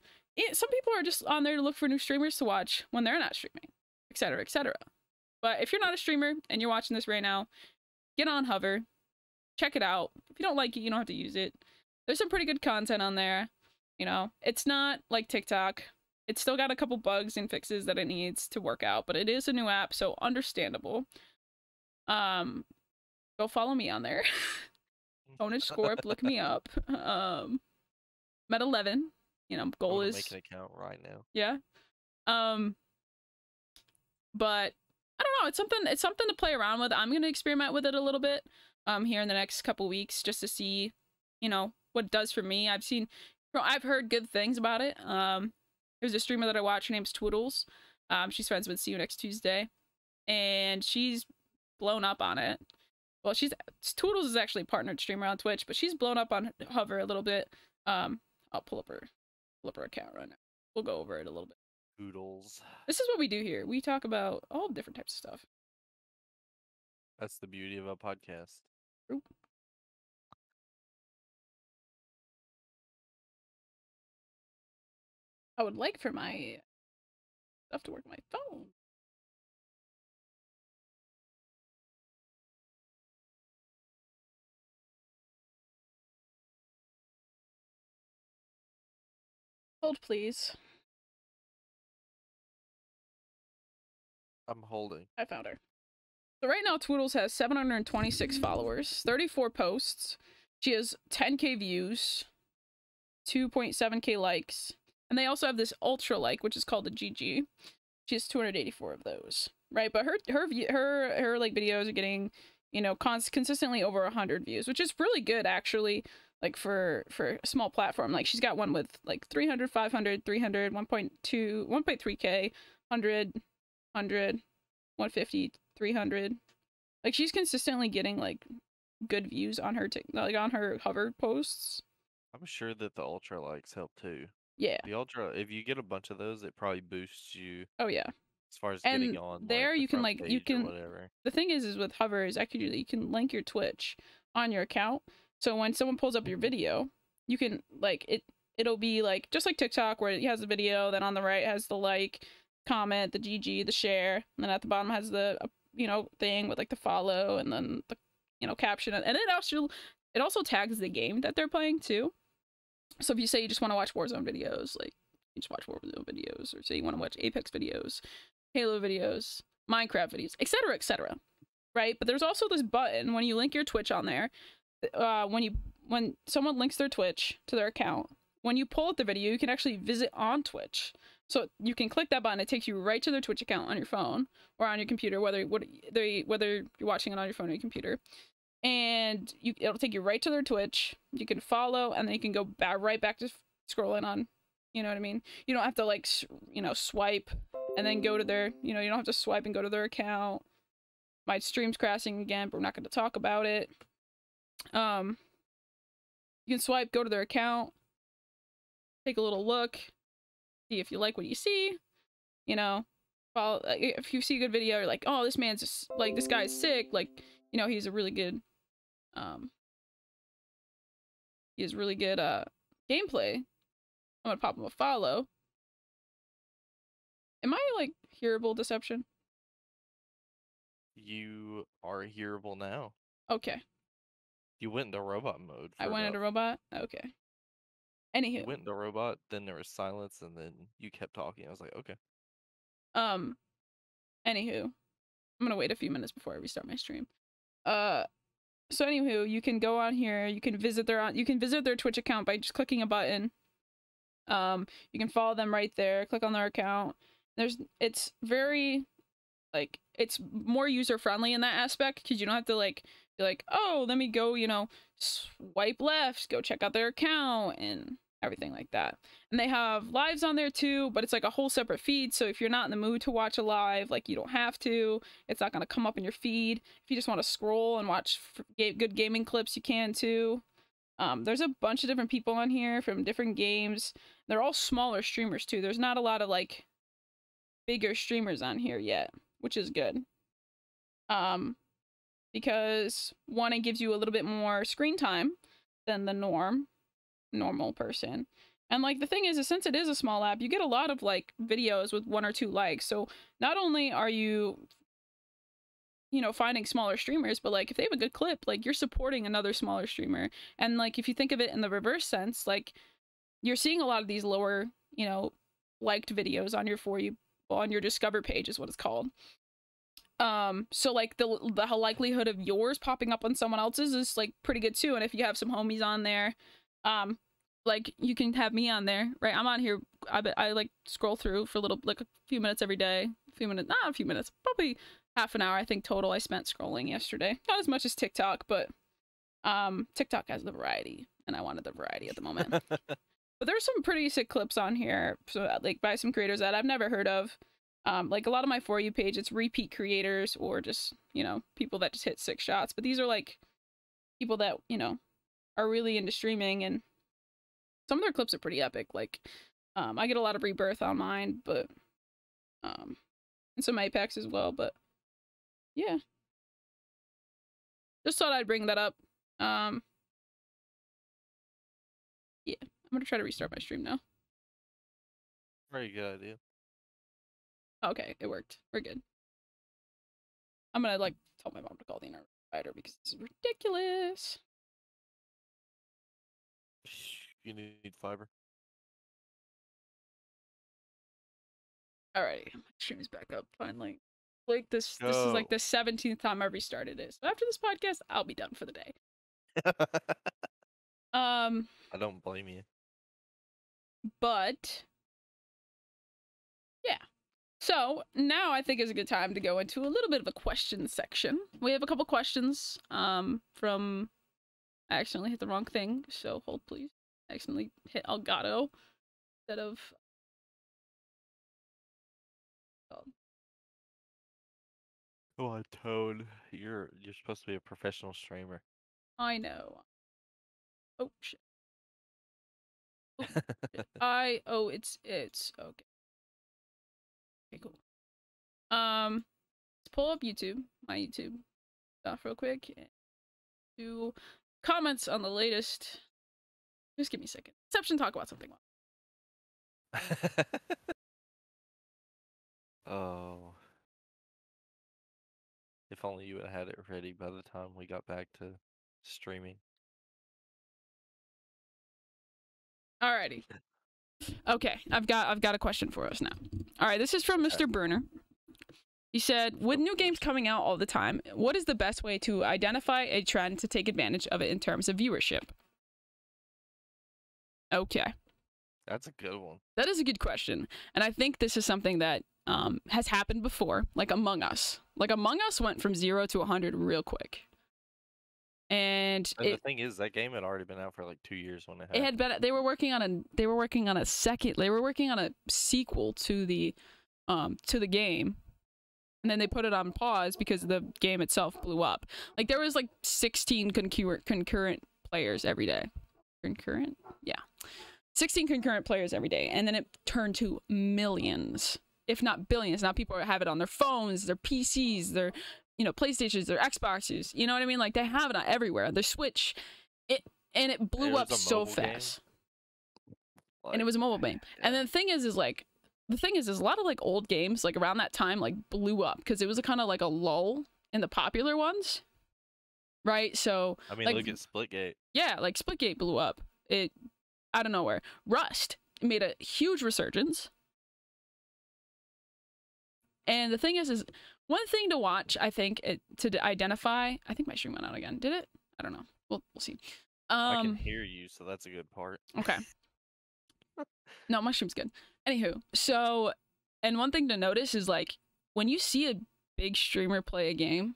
Speaker 1: some people are just on there to look for new streamers to watch when they're not streaming, etc., etc. But if you're not a streamer and you're watching this right now, get on Hover, check it out. If you don't like it, you don't have to use it. There's some pretty good content on there. You know, it's not like TikTok. It's still got a couple bugs and fixes that it needs to work out, but it is a new app, so understandable. Go follow me on there. Ownage Scorp, look me up. I'm at 11. You know, goal is
Speaker 2: make an account right now.
Speaker 1: Yeah. But I don't know, it's something to play around with. I'm gonna experiment with it a little bit here in the next couple weeks, just to see, you know, what it does for me. I've heard good things about it. There's a streamer that I watch, her name's Twoodles. She's friends with See You Next Tuesday, and she's blown up on it. Well, Twoodles is actually a partnered streamer on Twitch, but she's blown up on Hover a little bit. I'll pull up her account right now. We'll go over it a little bit.
Speaker 2: Twoodles.
Speaker 1: This is what we do here. We talk about all different types of stuff.
Speaker 2: That's the beauty of a podcast.
Speaker 1: Ooh. I would like for my stuff to work on my phone. Hold, please.
Speaker 2: I'm holding.
Speaker 1: I found her. So right now, Twoodles has 726 followers, 34 posts. She has 10K views, 2.7K likes, and they also have this ultra like, which is called a GG. She has 284 of those, right? But her like videos are getting, you know, consistently over 100 views, which is really good actually. Like for a small platform, like she's got one with like 300, 500, 300, 1.2, 1.3K, 100, 150, 300. Like she's consistently getting like good views on her on her Hover posts.
Speaker 2: I'm sure that the ultra likes help too.
Speaker 1: Yeah.
Speaker 2: The Ultra, if you get a bunch of those, it probably boosts you
Speaker 1: Oh yeah.
Speaker 2: as far as getting
Speaker 1: And
Speaker 2: on like
Speaker 1: there
Speaker 2: the
Speaker 1: you can
Speaker 2: front
Speaker 1: like
Speaker 2: page or whatever.
Speaker 1: the thing is with Hover is actually you can link your Twitch on your account. So when someone pulls up your video, you can like it'll be like just like TikTok where it has the video, then on the right has the like, comment, the GG, the share, and then at the bottom has the thing with like the follow and then the caption, and it also tags the game that they're playing too. So if you say you just want to watch Warzone videos, like you just watch Warzone videos, or say you want to watch Apex videos, Halo videos, Minecraft videos, etc., etc. Right? But there's also this button when you link your Twitch on there. When someone links their Twitch to their account, when you pull up the video, you can actually visit on Twitch. So you can click that button. It takes you right to their Twitch account on your phone or on your computer, whether you're watching it on your phone or your computer. And it'll take you right to their Twitch. You can follow, and then you can go right back to scrolling on. You know what I mean? You don't have to like swipe and then go to their. You don't have to swipe and go to their account. My stream's crashing again, but we're not going to talk about it. You can swipe, go to their account, take a little look, see if you like what you see. Follow, if you see a good video, you're like, oh, this man's just, like, this guy's sick. Like, he's a really good, he has really good gameplay. I'm gonna pop him a follow. Am I like hearable deception?
Speaker 2: You are hearable now.
Speaker 1: Okay.
Speaker 2: You went into robot mode.
Speaker 1: I went into robot? Okay. Anywho.
Speaker 2: You went into robot, then there was silence, and then you kept talking. I was like, okay.
Speaker 1: Anywho. I'm gonna wait a few minutes before I restart my stream. So anywho, you can go on here, you can visit their Twitch account by just clicking a button. You can follow them right there, click on their account. It's very, like, it's more user friendly in that aspect, because you don't have to like be like, oh, let me go, swipe left, go check out their account and everything like that. And they have lives on there too, but it's like a whole separate feed. So if you're not in the mood to watch a live, like, you don't have to. It's not going to come up in your feed. If you just want to scroll and watch good gaming clips, you can too. There's a bunch of different people on here from different games. They're all smaller streamers too. There's not a lot of like bigger streamers on here yet, which is good. Because one, it gives you a little bit more screen time than the normal person. And like the thing is since it is a small app, you get a lot of like videos with 1 or 2 likes. So not only are you finding smaller streamers, but like if they have a good clip, like you're supporting another smaller streamer. And like if you think of it in the reverse sense, like you're seeing a lot of these lower, liked videos on your on your discover page is what it's called. So like the likelihood of yours popping up on someone else's is like pretty good too. And if you have some homies on there, like you can have me on there, right? I'm on here. I like scroll through for a few minutes every day. Not a few minutes, probably half an hour I think total I spent scrolling yesterday. Not as much as TikTok, but TikTok has the variety, and I wanted the variety at the moment. But there's some pretty sick clips on here, so like by some creators that I've never heard of. Like a lot of my For You page, it's repeat creators or just people that just hit 6 shots. But these are like people that are really into streaming, and some of their clips are pretty epic. Like I get a lot of Rebirth on mine, but and some Apex as well. But yeah, just thought I'd bring that up. Yeah, I'm gonna try to restart my stream now.
Speaker 2: Very good idea.
Speaker 1: Okay, it worked. We're good. I'm gonna like tell my mom to call the internet provider because this is ridiculous.
Speaker 2: You need fiber.
Speaker 1: Alright, my stream is back up finally. Like this is like the 17th time I've restarted it. So after this podcast, I'll be done for the day.
Speaker 2: I don't blame you.
Speaker 1: But yeah. So now I think is a good time to go into a little bit of a question section. We have a couple questions from I accidentally hit the wrong thing, so hold please. I accidentally hit Elgato instead of
Speaker 2: Come on, Toad. You're supposed to be a professional streamer.
Speaker 1: I know. Oh shit. It's okay. Okay, cool. Let's pull up YouTube, my YouTube stuff real quick. Do comments on the latest. Just give me a second. Exception, talk about something.
Speaker 2: Oh. If only you would have had it ready by the time we got back to streaming.
Speaker 1: Alrighty. Okay, I've got a question for us now. All right, this is from Mr. Burner. He said, with new games coming out all the time, what is the best way to identify a trend to take advantage of it in terms of viewership? Okay.
Speaker 2: That's a good one.
Speaker 1: That is a good question. And I think this is something that has happened before, like Among Us. Like Among Us went from 0 to 100 real quick. And
Speaker 2: the thing is, that game had already been out for like 2 years when it happened.
Speaker 1: It had been. They were working on a sequel to the game, and then they put it on pause because the game itself blew up. Like there was like 16 concurrent players every day. Concurrent? Yeah. 16 concurrent players every day, and then it turned to millions, if not billions. Now people have it on their phones, their PCs, their PlayStations, their Xboxes. You know what I mean? Like they have it everywhere. Their Switch. It blew up so fast. And it was a mobile game. Yeah. And then the thing is a lot of like old games like around that time like blew up because it was a kind of like a lull in the popular ones. Right? So
Speaker 2: I mean,
Speaker 1: like,
Speaker 2: look at Splitgate.
Speaker 1: Yeah, like Splitgate blew up. It out of nowhere. Rust made a huge resurgence. And the thing is one thing to watch, I think, to identify. I think my stream went out again. Did it? I don't know. We'll see.
Speaker 2: I can hear you, so that's a good part.
Speaker 1: Okay. No, my stream's good. Anywho, so, and one thing to notice is like when you see a big streamer play a game,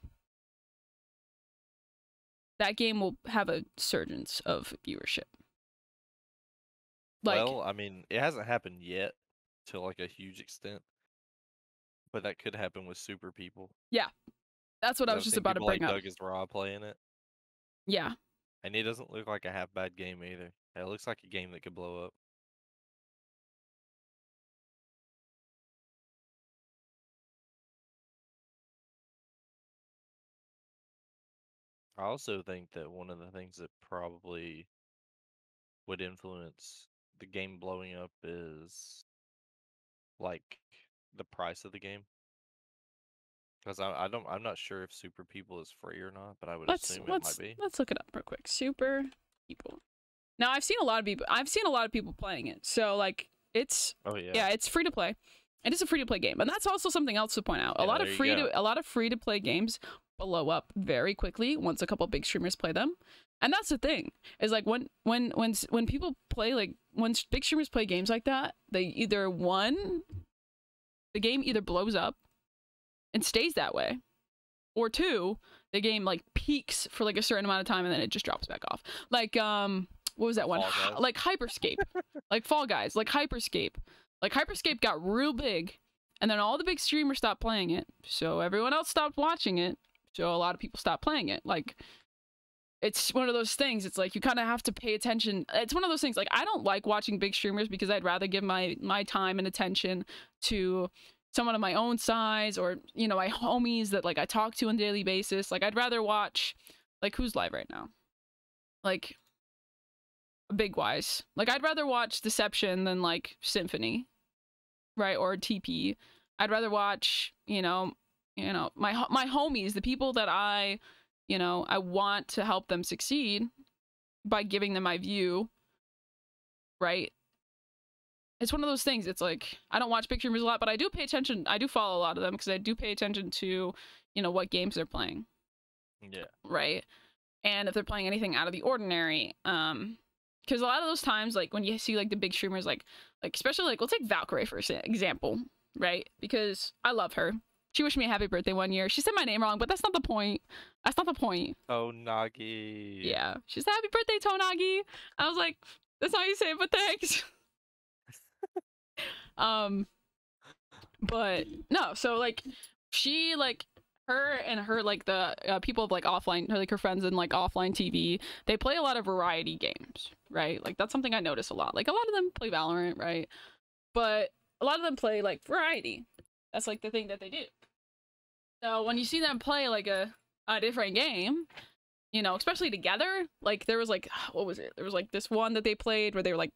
Speaker 1: that game will have a surge of viewership.
Speaker 2: Like, well, I mean, it hasn't happened yet to like a huge extent, but that could happen with super people.
Speaker 1: Yeah, that's what I was just about to bring up.
Speaker 2: Doug is Raw playing it.
Speaker 1: Yeah,
Speaker 2: and it doesn't look like a half bad game either. It looks like a game that could blow up. I also think that one of the things that probably would influence the game blowing up is like the price of the game. Because I'm not sure if Super People is free or not, but I would assume it might be.
Speaker 1: Let's look it up real quick. Super People. Now I've seen a lot of people playing it. So like it's it's free to play. It is a free to play game, and that's also something else to point out. A lot of free to play games blow up very quickly once a couple big streamers play them. And that's the thing, is like when people play, like when big streamers play games like that, they either the game either blows up and stays that way, or two, the game like peaks for like a certain amount of time and then it just drops back off. Like what was that one? Like Hyperscape. Like Fall Guys, like Hyperscape. Like Hyperscape got real big and then all the big streamers stopped playing it, so everyone else stopped watching it, so a lot of people stopped playing it. Like it's one of those things, it's like you kind of have to pay attention. It's one of those things, like I don't like watching big streamers because I'd rather give my time and attention to someone of my own size, or my homies that like I talk to on a daily basis. Like I'd rather watch, like, who's live right now, like Big Wise. Like I'd rather watch Deception than like Symphony, right? Or TP. I'd rather watch my homies, the people that I want to help them succeed by giving them my view, right? It's one of those things. It's like, I don't watch big streamers a lot, but I do pay attention. I do follow a lot of them because I do pay attention to, what games they're playing.
Speaker 2: Yeah.
Speaker 1: Right. And if they're playing anything out of the ordinary. Because a lot of those times, like when you see like the big streamers, like especially like, we'll take Valkyrie for example, right? Because I love her. She wished me a happy birthday one year. She said my name wrong, but that's not the point. That's not the point.
Speaker 2: Tonagi.
Speaker 1: Yeah. She said happy birthday, Tonagi. I was like, that's not how you say it, but thanks. But no, so like she, like her and her like the people of like offline, her friends in like offline TV, they play a lot of variety games, right? Like that's something I notice a lot. Like a lot of them play Valorant, right? But a lot of them play like variety. That's like the thing that they do. So when you see them play like a different game, you know, especially together, like there was like what was it? There was like this one that they played where they were like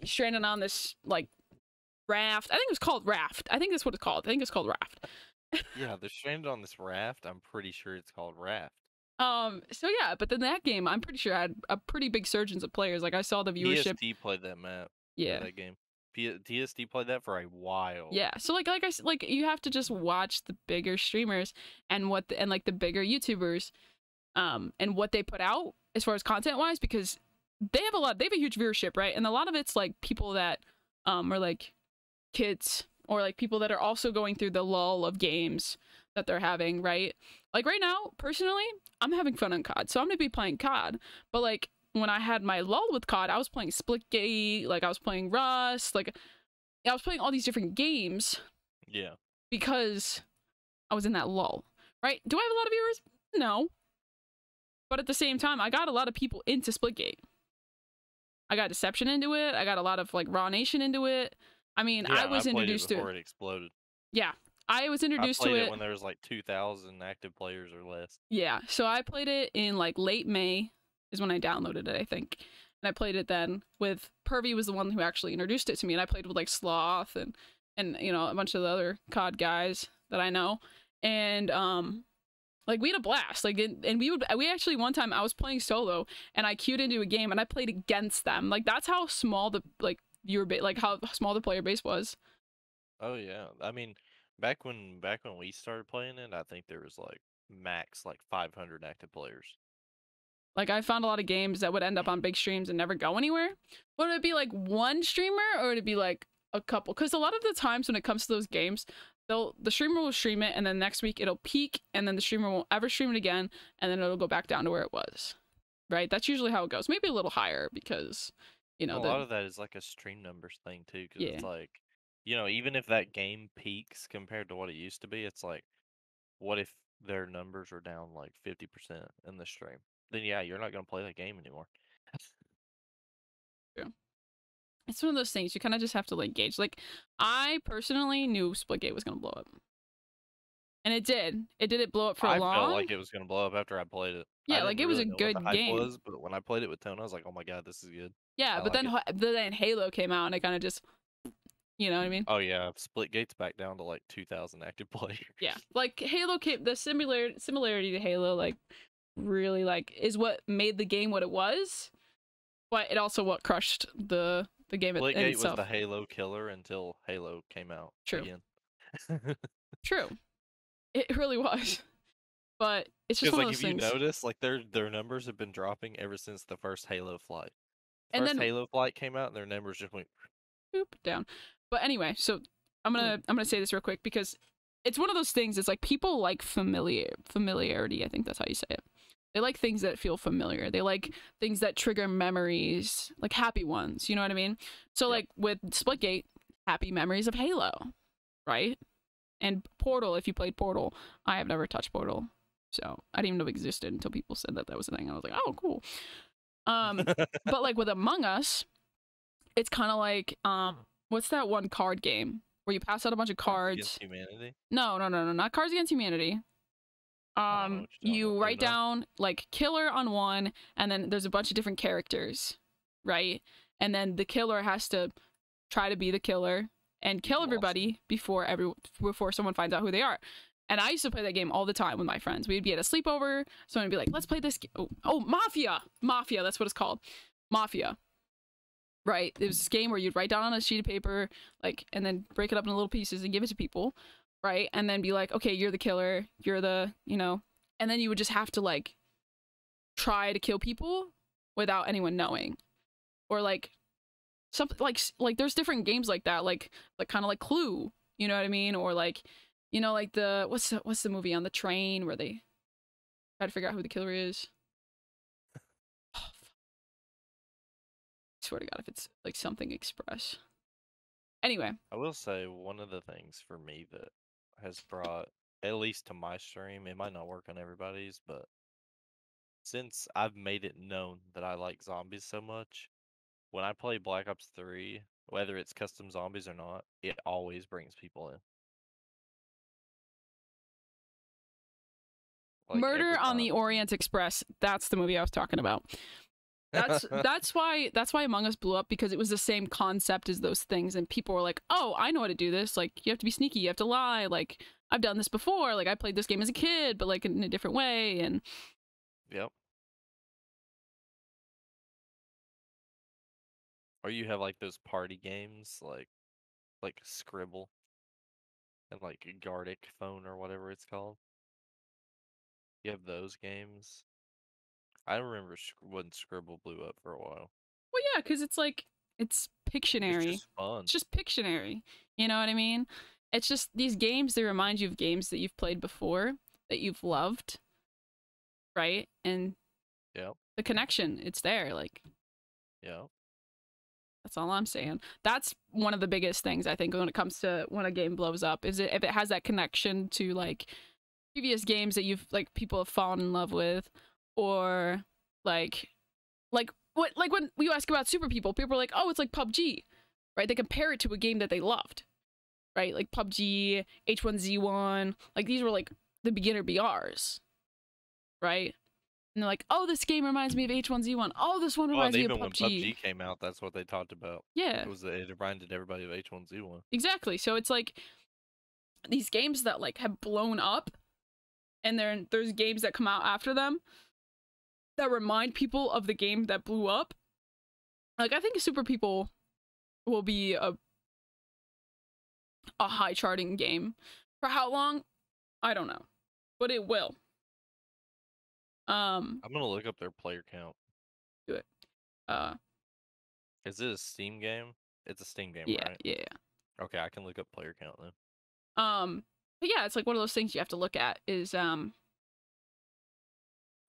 Speaker 1: stranded on this like raft. I think it was called Raft. I think that's what it's called. I think it's called Raft.
Speaker 2: Yeah, they're stranded on this raft. I'm pretty sure it's called Raft.
Speaker 1: So yeah, but then that game, I'm pretty sure had a pretty big surge of players. Like I saw the viewership.
Speaker 2: TST played that map.
Speaker 1: Yeah.
Speaker 2: That game. TST played that for a while.
Speaker 1: Yeah. So like you have to just watch the bigger streamers and like the bigger YouTubers, and what they put out as far as content wise, because they have a huge viewership, right? And a lot of it's like people that are like kids or like people that are also going through the lull of games that they're having, right? Like right now, personally, I'm having fun on COD, so I'm gonna be playing COD. But like when I had my lull with COD, I was playing Splitgate, like I was playing Rust, like I was playing all these different games.
Speaker 2: Yeah.
Speaker 1: Because I was in that lull, right? Do I have a lot of viewers? No. But at the same time, I got a lot of people into Splitgate. I got Deception into it. I got a lot of like Raw Nation into it. I mean,
Speaker 2: Yeah,
Speaker 1: I was introduced to
Speaker 2: before it exploded.
Speaker 1: Yeah, I was introduced
Speaker 2: I played
Speaker 1: to
Speaker 2: it when there was like 2,000 active players or less.
Speaker 1: Yeah, so I played it in like late May is when I downloaded it, I think. And I played it then with Pervy was the one who actually introduced it to me, and I played with like Sloth and you know a bunch of the other COD guys that I know, and like we had a blast. Like and we actually one time I was playing solo and I queued into a game and I played against them. Like that's how small the like viewer base, like how small the player base was.
Speaker 2: Oh yeah, I mean, back when we started playing it, I think there was like max like 500 active players.
Speaker 1: Like I found a lot of games that would end up on big streams and never go anywhere. Would it be like one streamer or would it be like a couple? Because a lot of the times when it comes to those games, the streamer will stream it and then next week it'll peak and then the streamer won't ever stream it again and then it'll go back down to where it was. Right? That's usually how it goes. Maybe a little higher because, you know,
Speaker 2: A lot of that is like a stream numbers thing too, because it's like, you know, even if that game peaks compared to what it used to be, it's like, what if their numbers are down like 50% in the stream? Then yeah, you're not gonna play that game anymore.
Speaker 1: Yeah. It's one of those things you kind of just have to like gauge. Like I personally knew Splitgate was gonna blow up, and it did. It blow up for a long.
Speaker 2: I felt like it was gonna blow up after I played it.
Speaker 1: Yeah, like it was a good game.
Speaker 2: But when I played it with Tone, I was like, oh my god, this is good.
Speaker 1: Yeah, but then Halo came out and it kind of just, you know what I mean?
Speaker 2: Oh yeah, Splitgate's back down to like 2,000 active players.
Speaker 1: Yeah, like Halo came. The similarity to Halo, like really like is what made the game what it was, but it also what crushed the game
Speaker 2: Splitgate
Speaker 1: itself.
Speaker 2: was the Halo killer until Halo came out.
Speaker 1: True.
Speaker 2: Again.
Speaker 1: True. It really was. But it's just one of those things.
Speaker 2: If you notice, like their numbers have been dropping ever since the first Halo flight.
Speaker 1: And then
Speaker 2: Halo flight came out, and their numbers just went
Speaker 1: down. But anyway, so I'm gonna say this real quick because it's one of those things. It's like people like familiarity. I think that's how you say it. They like things that feel familiar. They like things that trigger memories, like happy ones. You know what I mean? So like with Splitgate, happy memories of Halo, right? And Portal, if you played Portal, I have never touched Portal, so I didn't even know it existed until people said that was a thing. I was like, oh, cool. But like with Among Us, it's kind of like what's that one card game where you pass out a bunch of cards?
Speaker 2: Against Humanity?
Speaker 1: No, not Cards Against Humanity. You write down like killer on one, and then there's a bunch of different characters, right? And then the killer has to try to be the killer and kill everybody before someone finds out who they are. And I used to play that game all the time with my friends. We'd be at a sleepover, someone would be like, let's play this oh, Mafia, that's what it's called. Mafia. Right? It was this game where you'd write down on a sheet of paper, like, and then break it up into little pieces and give it to people, right? And then be like, okay, you're the killer, you're the, you know, and then you would just have to like try to kill people without anyone knowing. Or like something like there's different games like that, like kind of like Clue, you know what I mean? Or like, you know, like the what's the movie on the train where they try to figure out who the killer is? Oh, I swear to God, if it's like Something Express. Anyway,
Speaker 2: I will say one of the things for me that has brought at least to my stream. It might not work on everybody's, but since I've made it known that I like zombies so much, when I play Black Ops 3, whether it's custom zombies or not, it always brings people in. Like
Speaker 1: Murder
Speaker 2: every
Speaker 1: on the
Speaker 2: time.
Speaker 1: Orient Express. That's the movie I was talking about. That's why Among Us blew up, because it was the same concept as those things, and people were like, "Oh, I know how to do this. Like, you have to be sneaky, you have to lie. Like, I've done this before. Like, I played this game as a kid, but like in a different way." And
Speaker 2: Yep. Or you have like those party games, like Scribble and like Gartic Phone or whatever it's called. You have those games. I remember when Scribble blew up for a while.
Speaker 1: well, yeah, because it's like it's
Speaker 2: It's
Speaker 1: Pictionary.
Speaker 2: just fun.
Speaker 1: It's just Pictionary. You know what I mean? It's just these games that remind you of games that you've played before, that you've loved, right? And
Speaker 2: Yeah.
Speaker 1: the connection, it's there. Like,
Speaker 2: Yeah.
Speaker 1: that's all I'm saying. That's one of the biggest things I think when it comes to when a game blows up, is if it has that connection to like previous games that you've like people have fallen in love with, or like when you ask about Super People are like, oh, it's like PUBG, right? They compare it to a game that they loved, right? Like PUBG, H1Z1, like these were like the beginner BRs, right? And they're like, oh, this game reminds me of H1Z1. Oh, this one reminds me of
Speaker 2: Even when
Speaker 1: PUBG.
Speaker 2: PUBG came out, that's what they talked about.
Speaker 1: Yeah.
Speaker 2: It reminded everybody of H1Z1.
Speaker 1: Exactly. So it's like these games that like have blown up, and there's games that come out after them that remind people of the game that blew up. Like, I think Super People will be a high charting game. For how long? I don't know. But it will.
Speaker 2: I'm gonna look up their player count.
Speaker 1: Do it.
Speaker 2: Is it a Steam game? It's a Steam game,
Speaker 1: yeah,
Speaker 2: right?
Speaker 1: Yeah.
Speaker 2: Okay, I can look up player count then.
Speaker 1: But yeah, it's like one of those things you have to look at is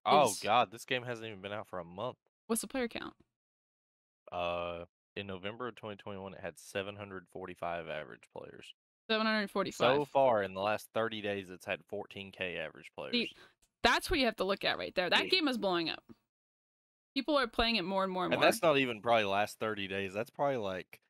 Speaker 2: Oh god, this game hasn't even been out for a month.
Speaker 1: What's the player count?
Speaker 2: In November of 2021, it had 745 average players.
Speaker 1: 745.
Speaker 2: So far, in the last 30 days, it's had 14K average players.
Speaker 1: See, that's what you have to look at right there. That game is blowing up. People are playing it more and more and more.
Speaker 2: And that's not even probably last 30 days. That's probably like,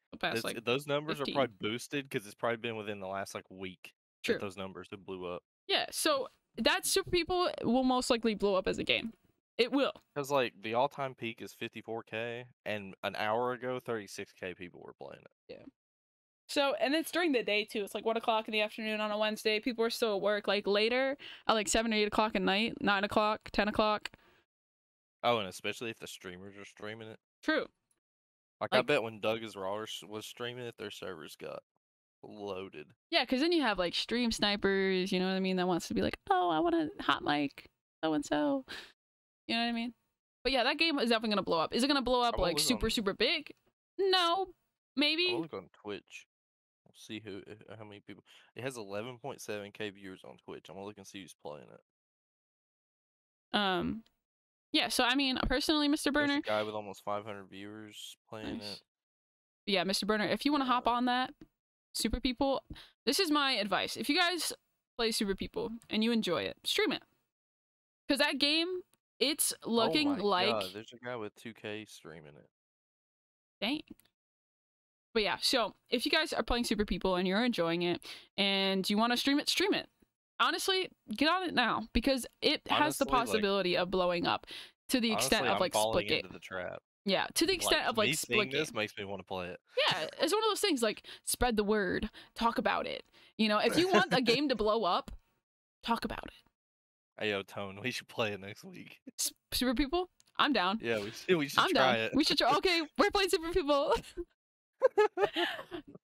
Speaker 2: those numbers
Speaker 1: 15.
Speaker 2: are probably boosted because it's probably been within the last like week that those numbers have blew up.
Speaker 1: Yeah, so that Super People will most likely blow up as a game. It will.
Speaker 2: Because like the all-time peak is 54K, and an hour ago, 36K people were playing it.
Speaker 1: Yeah. So, and it's during the day too. It's like 1 o'clock in the afternoon on a Wednesday. People are still at work. Like later, at like 7 or 8 o'clock at night, 9 o'clock, 10 o'clock.
Speaker 2: Oh, and especially if the streamers are streaming it.
Speaker 1: True.
Speaker 2: Like I bet when Doug is Raw was streaming it, their servers got loaded.
Speaker 1: Yeah, because then you have like stream snipers, you know what I mean, that wants to be like, oh, I want a hot mic, so and so. You know what I mean? But yeah, that game is definitely gonna blow up. Is it gonna blow up like super big? No, maybe.
Speaker 2: I'll look on Twitch. We'll see how many people. It has 11.7K viewers on Twitch. I'm gonna look and see who's playing it.
Speaker 1: Yeah. So I mean, personally, Mr. Burner.
Speaker 2: There's a guy with almost 500 viewers playing it.
Speaker 1: Yeah, Mr. Burner, if you want to hop on that Super People, this is my advice. If you guys play Super People and you enjoy it, stream it. Because that game, it's looking like...
Speaker 2: God, there's a guy with 2K streaming it.
Speaker 1: Dang. But yeah, so if you guys are playing Super People and you're enjoying it and you want to stream it. Honestly, get on it now because it has the possibility of blowing up to the extent of like Splitgate.
Speaker 2: Into the trap.
Speaker 1: Yeah, to the extent of like Splitgate.
Speaker 2: This makes me want to play it.
Speaker 1: Yeah, it's one of those things like spread the word, talk about it. You know, if you want a game to blow up, talk about it.
Speaker 2: Hey, yo, Tone, we should play it next week.
Speaker 1: Super People? I'm down.
Speaker 2: Yeah, we should try it.
Speaker 1: We should try. Okay, we're playing Super People.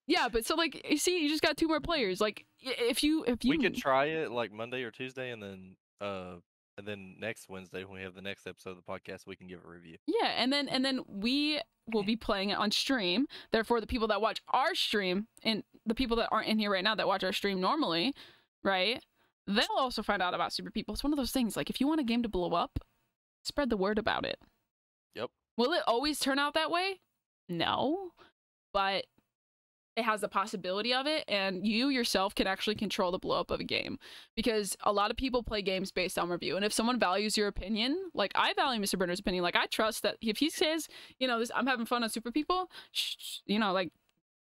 Speaker 1: Yeah, but so like you see, you just got 2 more players. Like if you
Speaker 2: we could try it like Monday or Tuesday, and then next Wednesday when we have the next episode of the podcast, we can give a review.
Speaker 1: Yeah, and then we will be playing it on stream. Therefore, the people that watch our stream and the people that aren't in here right now that watch our stream normally, right? They'll also find out about Super People. It's one of those things. Like if you want a game to blow up, spread the word about it.
Speaker 2: Yep.
Speaker 1: Will it always turn out that way? No. But it has the possibility of it, and you yourself can actually control the blow up of a game, because a lot of people play games based on review, and if someone values your opinion, like I value Mr. Burner's opinion, like I trust that if he says, this, I'm having fun on Super People, like,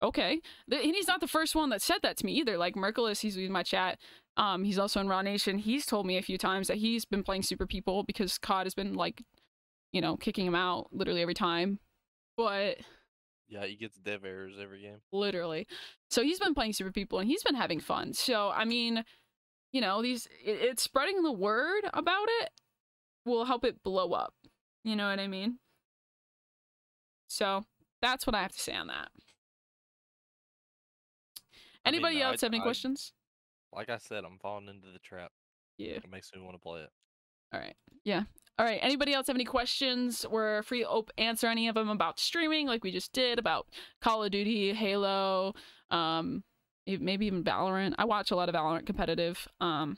Speaker 1: okay. And he's not the first one that said that to me either. Like Merkulis, he's in my chat. He's also in Raw Nation. He's told me a few times that he's been playing Super People because COD has been like, kicking him out literally every time. But
Speaker 2: yeah, he gets dev errors every game.
Speaker 1: Literally. So he's been playing Super People and he's been having fun. So I mean, it's spreading the word about it will help it blow up. You know what I mean? So that's what I have to say on that. Anybody else have any questions?
Speaker 2: Like I said, I'm falling into the trap.
Speaker 1: Yeah.
Speaker 2: It makes me want to play it.
Speaker 1: All right. Yeah. All right. Anybody else have any questions? We're free to answer any of them about streaming, like we just did, about Call of Duty, Halo, maybe even Valorant. I watch a lot of Valorant competitive.
Speaker 2: I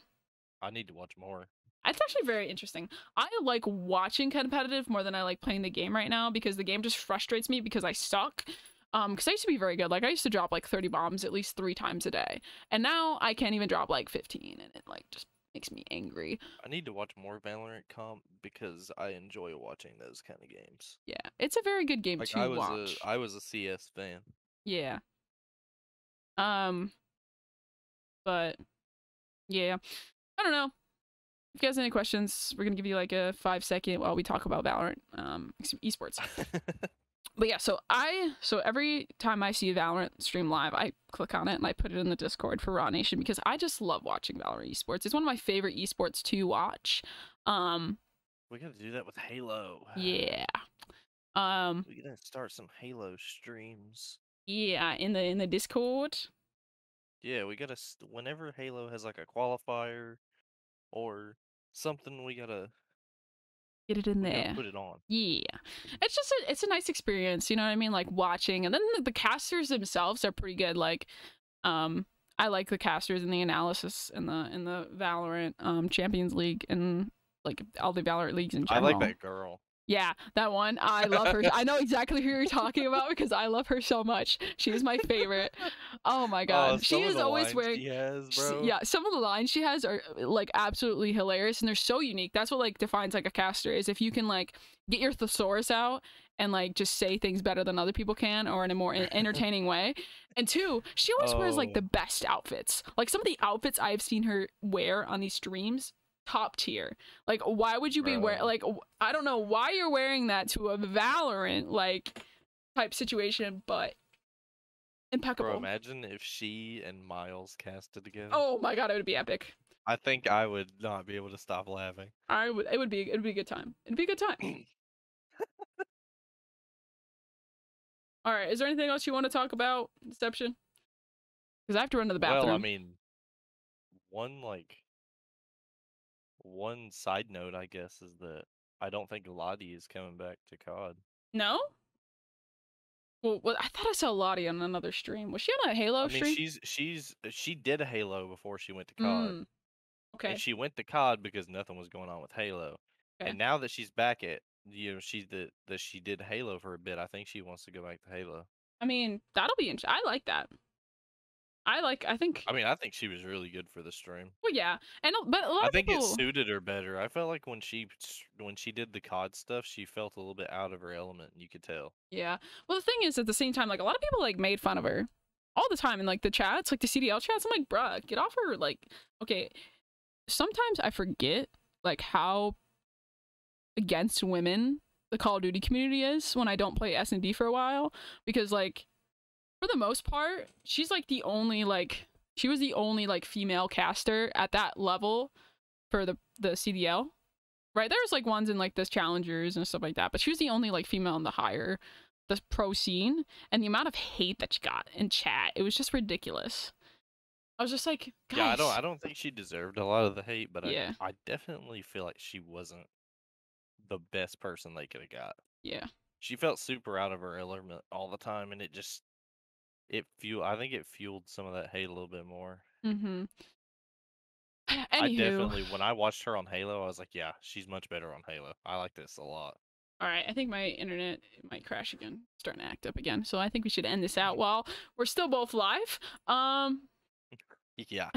Speaker 2: need to watch more.
Speaker 1: It's actually very interesting. I like watching competitive more than I like playing the game right now, because the game just frustrates me because I suck. Because I used to be very good. Like I used to drop like 30 bombs at least 3 times a day, and now I can't even drop like 15, and it like just makes me angry.
Speaker 2: I need to watch more Valorant comp because I enjoy watching those kind of games.
Speaker 1: Yeah, it's a very good game
Speaker 2: like
Speaker 1: to watch.
Speaker 2: I was a CS fan.
Speaker 1: Yeah. But yeah, I don't know. If you guys have any questions, we're gonna give you like a 5-second while we talk about Valorant, esports. But yeah, so every time I see a Valorant stream live, I click on it and I put it in the Discord for Raw Nation, because I just love watching Valorant esports. It's one of my favorite esports to watch.
Speaker 2: We gotta do that with Halo.
Speaker 1: Yeah.
Speaker 2: We gotta start some Halo streams.
Speaker 1: Yeah, in the Discord.
Speaker 2: Yeah, we gotta whenever Halo has like a qualifier or something, we gotta
Speaker 1: get it in there.
Speaker 2: Put it on.
Speaker 1: Yeah, it's just it's a nice experience, you know what I mean? Like watching, and then the casters themselves are pretty good. Like, I like the casters and the analysis in the Valorant Champions League, and like all the Valorant leagues in general.
Speaker 2: I like that girl.
Speaker 1: Yeah, that one. I love her. I know exactly who you're talking about because I love her so much. She's my favorite. Oh my god. She is always wearing yeah, some of the lines she has are like absolutely hilarious, and they're so unique. That's what like defines like a caster, is if you can like get your thesaurus out and like just say things better than other people can, or in a more entertaining way. And 2, she always wears like the best outfits. Like some of the outfits I've seen her wear on these streams, top tier. Like, why would you be wearing, like, I don't know why you're wearing that to a Valorant like type situation, but impeccable.
Speaker 2: Bro, imagine if she and Miles casted together.
Speaker 1: Oh my god, it would be epic.
Speaker 2: I think I would not be able to stop laughing.
Speaker 1: It would be a good time. It'd be a good time. All right, is there anything else you want to talk about, Deception? Because I have to run to the bathroom.
Speaker 2: Well, I mean, one side note, I guess, is that I don't think Lottie is coming back to COD.
Speaker 1: No? Well, I thought I saw Lottie on another stream. Was she on a Halo stream?
Speaker 2: She did a Halo before she went to COD.
Speaker 1: Okay.
Speaker 2: And she went to COD because nothing was going on with Halo. Okay. And now that she's back at, she did Halo for a bit, I think she wants to go back to Halo.
Speaker 1: I mean, that'll be interesting. I like that. I think
Speaker 2: she was really good for the stream.
Speaker 1: Well, yeah, but a lot of people,
Speaker 2: it suited her better. I felt like when she did the COD stuff, she felt a little bit out of her element, and you could tell.
Speaker 1: Yeah. Well, the thing is, at the same time, like a lot of people like made fun of her all the time in like the chats, like the CDL chats. I'm like, bruh, get off her. Like, okay. Sometimes I forget like how against women the Call of Duty community is when I don't play S&D for a while, because like, for the most part, she's like the only like, she was the only like female caster at that level for the CDL, right? There's like ones in like this challengers and stuff like that, but she was the only like female in the pro scene, and the amount of hate that she got in chat, it was just ridiculous. I was just like, guys.
Speaker 2: Yeah, I don't think she deserved a lot of the hate, but
Speaker 1: yeah.
Speaker 2: I definitely feel like she wasn't the best person they could have got.
Speaker 1: Yeah.
Speaker 2: She felt super out of her element all the time, and it just I think it fueled some of that hate a little bit more.
Speaker 1: Mm-hmm.
Speaker 2: I definitely, when I watched her on Halo, I was like, yeah, she's much better on Halo. I like this a lot.
Speaker 1: All right, I think my internet might crash again, starting to act up again. So I think we should end this out while we're still both live.
Speaker 2: Yeah.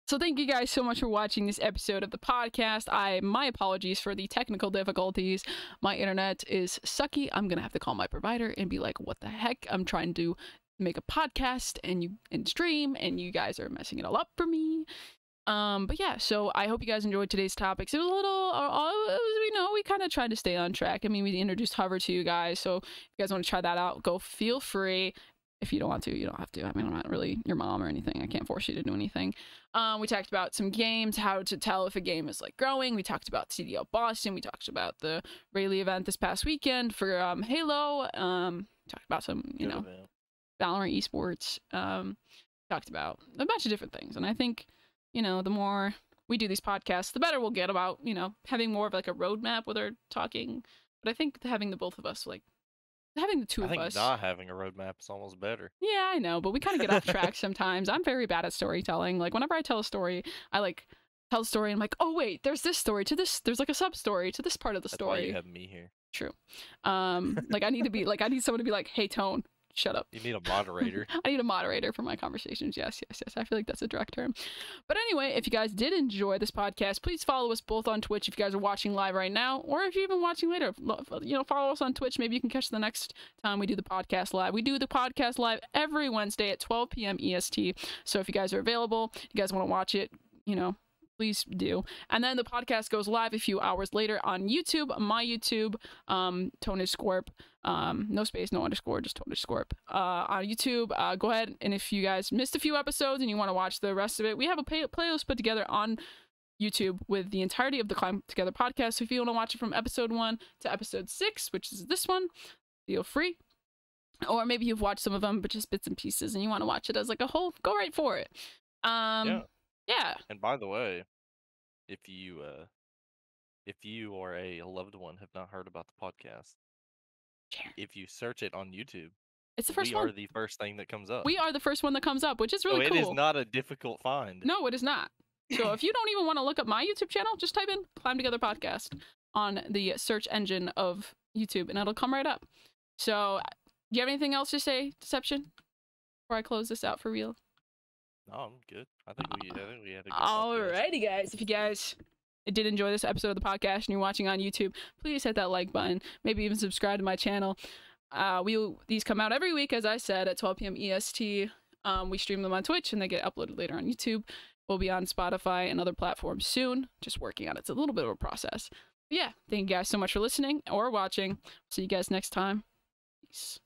Speaker 1: So thank you guys so much for watching this episode of the podcast. My apologies for the technical difficulties. My internet is sucky. I'm gonna have to call my provider and be like, what the heck? I'm trying to make a podcast and stream, and you guys are messing it all up for me. But yeah, so I hope you guys enjoyed today's topics. It was a little, we kind of tried to stay on track. I mean, we introduced Hover to you guys, so if you guys want to try that out, go feel free. If you don't want to, you don't have to. I mean, I'm not really your mom or anything. I can't force you to do anything. We talked about some games, how to tell if a game is like growing. We talked about CDL Boston. We talked about the Raleigh event this past weekend for Halo. Talked about some, Valorant Esports. Talked about a bunch of different things. And I think, the more we do these podcasts, the better we'll get about, having more of like a roadmap with our talking. But I think having the both of us, like, having the two of us.
Speaker 2: I think not having a roadmap is almost better.
Speaker 1: Yeah, I know, but we kind of get off track sometimes. I'm very bad at storytelling. Like, whenever I tell a story, I like tell a story and I'm like, oh wait, there's this story to this. There's like a sub story to this part of the story.
Speaker 2: That's why you have me here.
Speaker 1: True. Like I need someone to be like, hey, Tone, shut up.
Speaker 2: You need a moderator.
Speaker 1: I need a moderator for my conversations. Yes. I feel like that's a direct term. But anyway, if you guys did enjoy this podcast, please follow us both on Twitch if you guys are watching live right now, or if you're even watching later, follow us on Twitch. Maybe you can catch the next time we do the podcast live. We do the podcast live every Wednesday at 12 p.m. EST. So if you guys are available, you guys want to watch it, please do. And then the podcast goes live a few hours later on YouTube, my YouTube, Tonish Scorp, no space, no underscore, just Tonish Scorp, on YouTube. Go ahead, and if you guys missed a few episodes and you want to watch the rest of it, we have a playlist put together on YouTube with the entirety of the Climb Together podcast. So if you want to watch it from episode 1 to episode 6, which is this one, feel free. Or maybe you've watched some of them, but just bits and pieces, and you want to watch it as like a whole, go right for it. Yeah.
Speaker 2: And by the way, if you or a loved one have not heard about the podcast, if you search it on YouTube,
Speaker 1: it's the first one.
Speaker 2: We are the first thing that comes up.
Speaker 1: We are the first one that comes up, which is really cool.
Speaker 2: It is not a difficult find.
Speaker 1: No, it is not. So if you don't even want to look up my YouTube channel, just type in Climb Together Podcast on the search engine of YouTube, and it'll come right up. So, do you have anything else to say, Deception, before I close this out for real?
Speaker 2: No, I'm good. I think we had a good
Speaker 1: Alrighty, guys. If you guys did enjoy this episode of the podcast and you're watching on YouTube, please hit that like button. Maybe even subscribe to my channel. These come out every week, as I said, at 12 p.m. EST. We stream them on Twitch, and they get uploaded later on YouTube. We'll be on Spotify and other platforms soon. Just working on it. It's a little bit of a process. But yeah, thank you guys so much for listening or watching. See you guys next time. Peace.